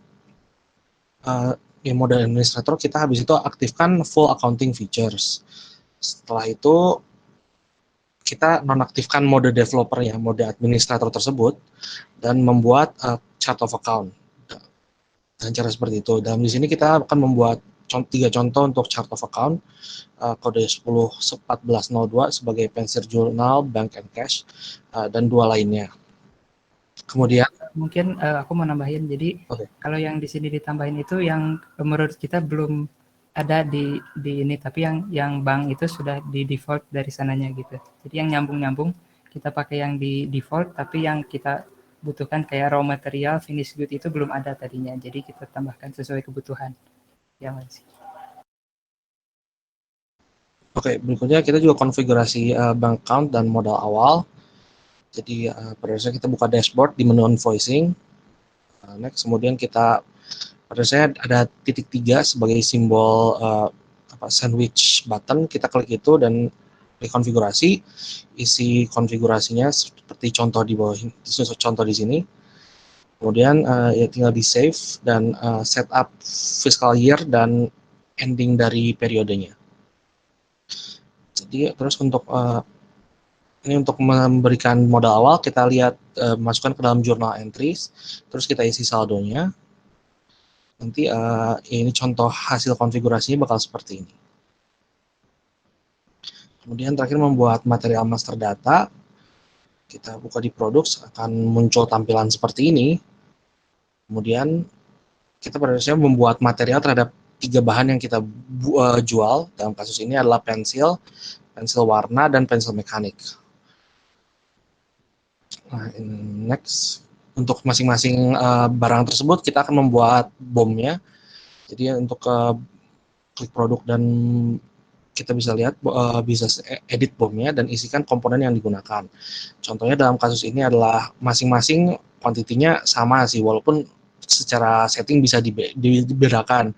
mode administrator. Kita habis itu aktifkan full accounting features. Setelah itu kita nonaktifkan mode developer ya, mode administrator tersebut, dan membuat chart of account. Dan cara seperti itu. Dalam di sini kita akan membuat 3 contoh untuk chart of account, kode 101402 sebagai pensier journal, bank and cash, dan 2 lainnya. Kemudian mungkin aku mau nambahin, jadi kalau yang di sini ditambahin itu yang menurut kita belum ada di ini, tapi yang bank itu sudah di default dari sananya gitu. Jadi yang nyambung kita pakai yang di default, tapi yang kita butuhkan kayak raw material, finish good itu belum ada tadinya. Jadi kita tambahkan sesuai kebutuhan. Ya masih. Oke, berikutnya kita juga konfigurasi bank account dan modal awal. Jadi pada dasarnya kita buka dashboard di menu invoicing. Next, kemudian kita pada dasarnya ada titik 3 sebagai simbol sandwich button. Kita klik itu dan klik konfigurasi. Isi konfigurasinya seperti contoh di bawah, contoh di sini. Kemudian ya tinggal di save dan setup fiscal year dan ending dari periodenya. Jadi terus untuk ini untuk memberikan modal awal, kita lihat masukkan ke dalam journal entries, terus kita isi saldonya. Nanti ini contoh hasil konfigurasinya bakal seperti ini. Kemudian terakhir membuat material master data. Kita buka di products, akan muncul tampilan seperti ini. Kemudian kita pada dasarnya membuat material terhadap 3 bahan yang kita jual. Dalam kasus ini adalah pensil warna, dan pensil mekanik. Nah, next, untuk masing-masing barang tersebut kita akan membuat BOM-nya. Jadi untuk klik produk dan kita bisa lihat bisa edit BOM-nya dan isikan komponen yang digunakan. Contohnya dalam kasus ini adalah masing-masing kuantitinya sama sih, walaupun secara setting bisa dibedakan,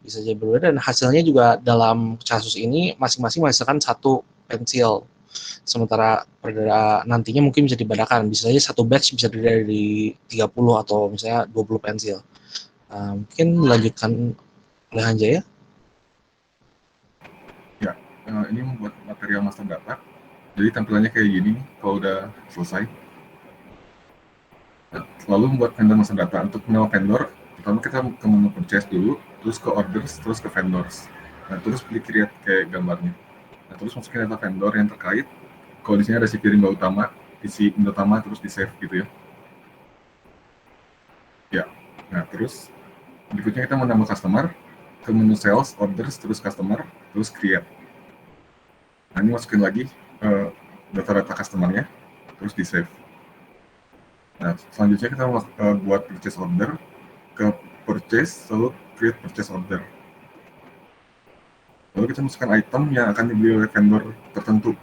bisa jadi berbeda, dan hasilnya juga dalam kasus ini masing-masing menghasilkan 1 pensil. Sementara pada nantinya mungkin bisa dibedakan, bisa saja 1 batch bisa dari 30 atau misalnya 20 pensil. Mungkin dilanjutkan oleh Hanjaya. Ya, ini membuat material master data. Jadi tampilannya kayak gini kalau udah selesai. Lalu membuat vendor master data. Untuk mengenal vendor, pertama kita ke menu purchase dulu, terus ke orders, terus ke vendors. Nah, terus pilih create kayak gambarnya. Nah, terus masukin data vendor yang terkait. Kalau di sini ada si rimba utama, isi rimba utama terus di save gitu ya. Ya, nah terus berikutnya kita menambah customer, ke menu sales, orders, terus customer, terus create. Nah, ini masukin lagi data-data customer-nya, terus di save. Nah, selanjutnya kita buat purchase order, ke purchase, lalu create purchase order. Lalu kita masukkan item yang akan dibeli oleh vendor tertentu.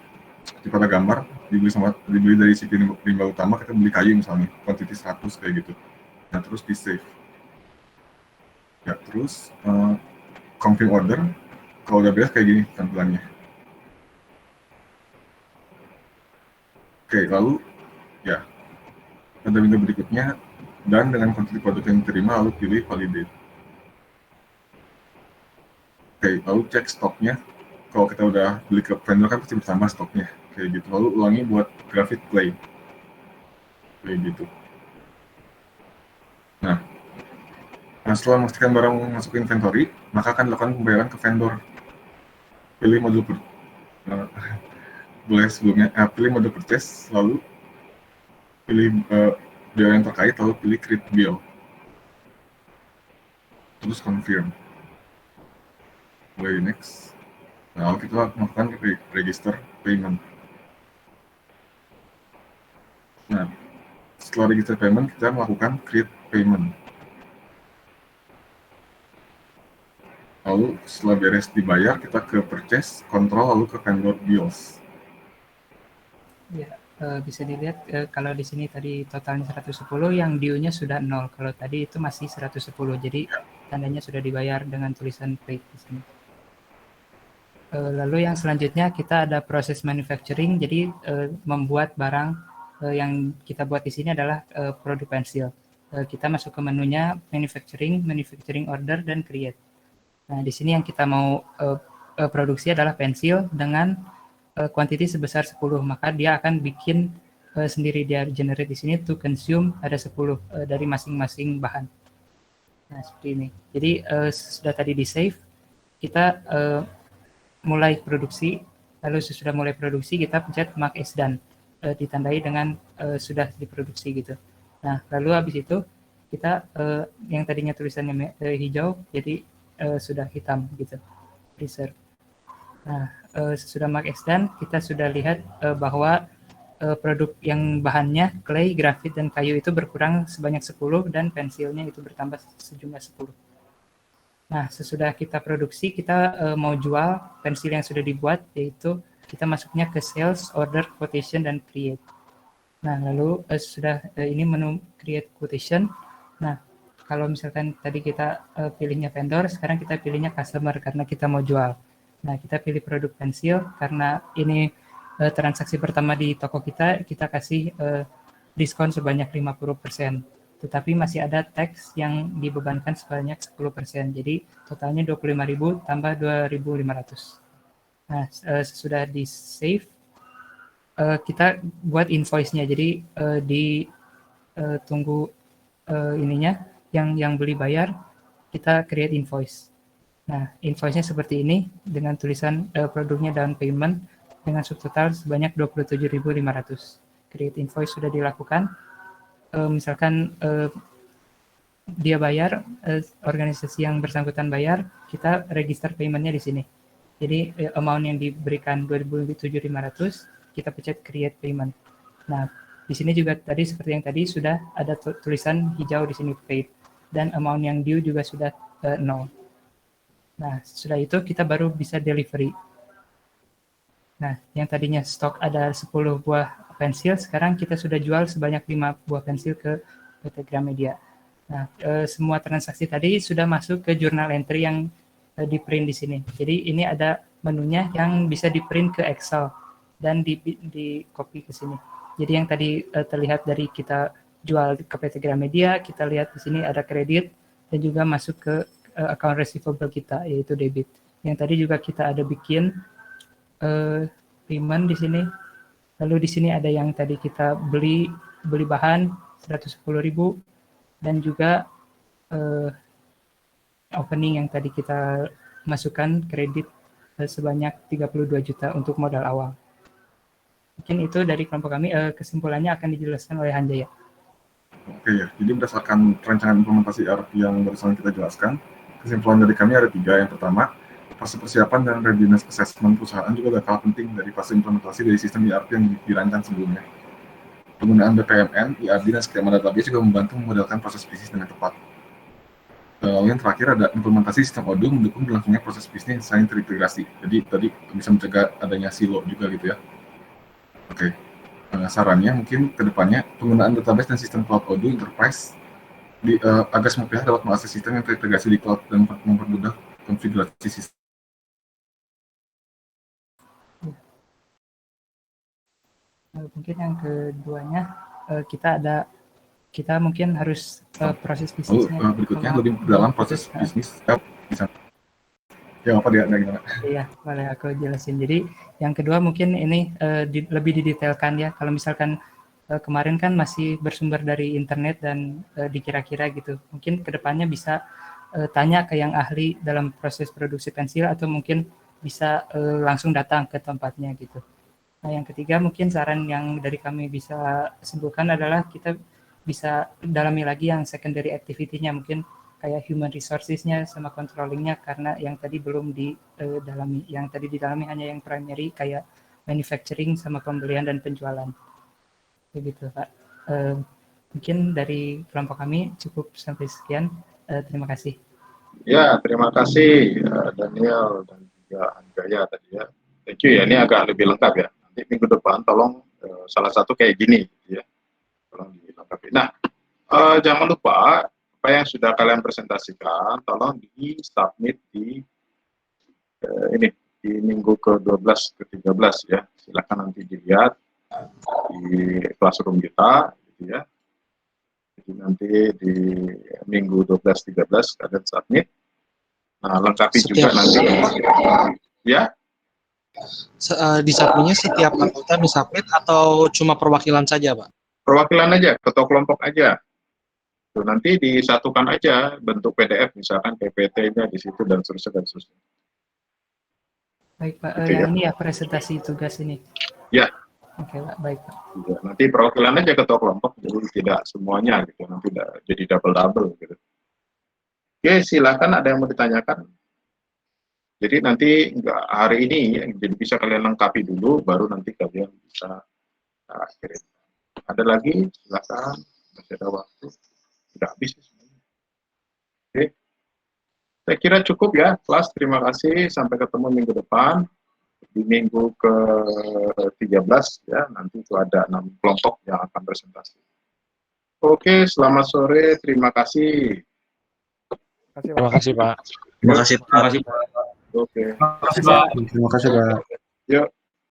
Seperti pada gambar, dibeli dari si rimba utama, kita beli kayu misalnya, quantity 100 kayak gitu. Nah, terus di save. Ya, terus confirm order, kalau udah beres kayak gini tampilannya. Oke, lalu ya, pada window berikutnya, dan dengan quantity produk yang diterima, lalu pilih validate. Oke, lalu cek stoknya. Kalau kita udah beli ke vendor kan pasti bertambah stoknya, kayak gitu. Lalu ulangi buat graphic play, kayak gitu. Nah, setelah memastikan barang masuk ke inventory, maka akan dilakukan pembayaran ke vendor. Pilih modul boleh sebelumnya, pilih modul purchase, lalu pilih bill yang terkait, lalu pilih create bill. Terus confirm. Boleh next. Nah, lalu kita melakukan register payment. Nah, setelah register payment, kita melakukan create payment. Lalu setelah beres dibayar, kita ke purchase, control, lalu ke vendor bills. Ya, bisa dilihat kalau di sini tadi totalnya 110, yang due-nya sudah 0. Kalau tadi itu masih 110, jadi tandanya sudah dibayar dengan tulisan paid di sini. Lalu yang selanjutnya kita ada proses manufacturing, jadi membuat barang yang kita buat di sini adalah produk pensil. Kita masuk ke menunya manufacturing order, dan create. Nah, di sini yang kita mau produksi adalah pensil dengan quantity sebesar 10, maka dia akan bikin sendiri, dia generate di sini to consume ada 10 dari masing-masing bahan. Nah, seperti ini. Jadi sudah tadi di save, kita mulai produksi, lalu sesudah mulai produksi kita pencet mark as done, ditandai dengan sudah diproduksi gitu. Nah, lalu habis itu kita yang tadinya tulisannya hijau jadi sudah hitam gitu, reserve. Nah, sesudah mark as done, kita sudah lihat bahwa produk yang bahannya clay, grafit, dan kayu itu berkurang sebanyak 10 dan pensilnya itu bertambah sejumlah 10. Nah, sesudah kita produksi, kita mau jual pensil yang sudah dibuat, yaitu kita masuknya ke sales, order, quotation, dan create. Nah, lalu sudah ini menu create quotation. Nah, kalau misalkan tadi kita pilihnya vendor, sekarang kita pilihnya customer karena kita mau jual. Nah, kita pilih produk pensil karena ini transaksi pertama di toko kita kasih diskon sebanyak 50%. Tetapi masih ada tax yang dibebankan sebanyak 10%. Jadi totalnya 25.000 tambah 2.500. Nah, sesudah di save, kita buat invoice-nya. Jadi tunggu ininya yang beli bayar, kita create invoice. Nah, invoice-nya seperti ini dengan tulisan produknya down payment dengan subtotal sebanyak 27.500. Create invoice sudah dilakukan. Misalkan dia bayar, organisasi yang bersangkutan bayar, kita register payment-nya di sini. Jadi amount yang diberikan 27.500, kita pencet create payment. Nah, di sini juga tadi seperti yang tadi sudah ada tulisan hijau di sini paid, dan amount yang due juga sudah 0. Nah, setelah itu kita baru bisa delivery. Nah, yang tadinya stok ada 10 buah pensil, sekarang kita sudah jual sebanyak 5 buah pensil ke PT Gramedia. Nah, semua transaksi tadi sudah masuk ke journal entry yang di print di sini. Jadi ini ada menunya yang bisa di print ke Excel dan di copy ke sini. Jadi yang tadi terlihat dari kita jual ke PT Gramedia, kita lihat di sini ada kredit dan juga masuk ke account receivable kita, yaitu debit. Yang tadi juga kita ada bikin payment di sini. Lalu di sini ada yang tadi kita beli bahan 110.000 dan juga opening yang tadi kita masukkan kredit sebanyak 32 juta untuk modal awal. Mungkin itu dari kelompok kami, kesimpulannya akan dijelaskan oleh Hanjaya. Oke ya, jadi berdasarkan rancangan implementasi ERP yang barusan kita jelaskan, kesimpulan dari kami ada 3. Yang pertama, fase persiapan dan readiness assessment perusahaan juga gak kalah penting dari fase implementasi dari sistem ERP yang dirancang sebelumnya. Penggunaan BPMN, ERP, dan skema database juga membantu memodelkan proses bisnis dengan tepat. Lalu yang terakhir ada implementasi sistem Odoo mendukung berlangsungnya proses bisnis saling terintegrasi. Jadi tadi bisa mencegah adanya silo juga gitu ya. Oke. Sarannya mungkin ke depannya penggunaan database dan sistem cloud Odoo Enterprise agar semua pihak dapat mengakses sistem yang terintegrasi di cloud dan mempermudah konfigurasi sistem. Mungkin yang keduanya kita mungkin harus proses bisnisnya. Berikutnya lebih dalam proses bisnis. Bisa. Ya apa dia gimana? Iya, boleh aku jelasin. Jadi yang kedua mungkin ini lebih didetailkan ya. Kalau misalkan kemarin kan masih bersumber dari internet dan dikira-kira gitu. Mungkin kedepannya bisa tanya ke yang ahli dalam proses produksi pensil atau mungkin bisa langsung datang ke tempatnya gitu. Nah, yang ketiga mungkin saran yang dari kami bisa simpulkan adalah kita bisa dalami lagi yang secondary activity-nya, mungkin kayak human resources-nya sama controlling-nya, karena yang tadi belum didalami. Yang tadi didalami hanya yang primary kayak manufacturing sama pembelian dan penjualan. Begitu, Pak. Mungkin dari kelompok kami cukup sampai sekian. Terima kasih. Ya, terima kasih Daniel dan juga Hanjaya tadi ya. Thank you ya, ini agak lebih lengkap ya. Nanti minggu depan tolong salah satu kayak gini gitu ya. Tolong dilengkapi. Nah, jangan lupa apa yang sudah kalian presentasikan tolong di-submit di minggu ke-12 ke-13 ya. Silakan nanti dilihat di classroom kita gitu ya. Jadi nanti di minggu 12-13 kalian submit. Nah, lengkapi juga nanti ya. Di-submitnya setiap anggota di-submit atau cuma perwakilan saja, Pak? Perwakilan aja, ketua kelompok aja. Tuh, nanti disatukan aja bentuk PDF, misalkan PPT-nya di situ dan seterusnya dan seterusnya. Baik Pak, Oke, yang ini ya presentasi tugas ini. Ya. Oke Pak, baik Pak. Ya, nanti perwakilan aja ketua kelompok, jadi tidak semuanya gitu, nanti tidak jadi double-double gitu. Oke, silakan ada yang mau ditanyakan. Jadi nanti nggak hari ini, jadi bisa kalian lengkapi dulu, baru nanti kalian bisa kirim. Ada lagi? Silakan, masih ada waktu. Sudah habis semuanya. Oke, saya kira cukup ya, kelas. Terima kasih. Sampai ketemu minggu depan di minggu ke-13 ya. Nanti itu ada 6 kelompok yang akan presentasi. Oke, selamat sore. Terima kasih. Terima kasih, Pak. Terima kasih, Pak. Oke. Terima kasih, Pak. Yuk.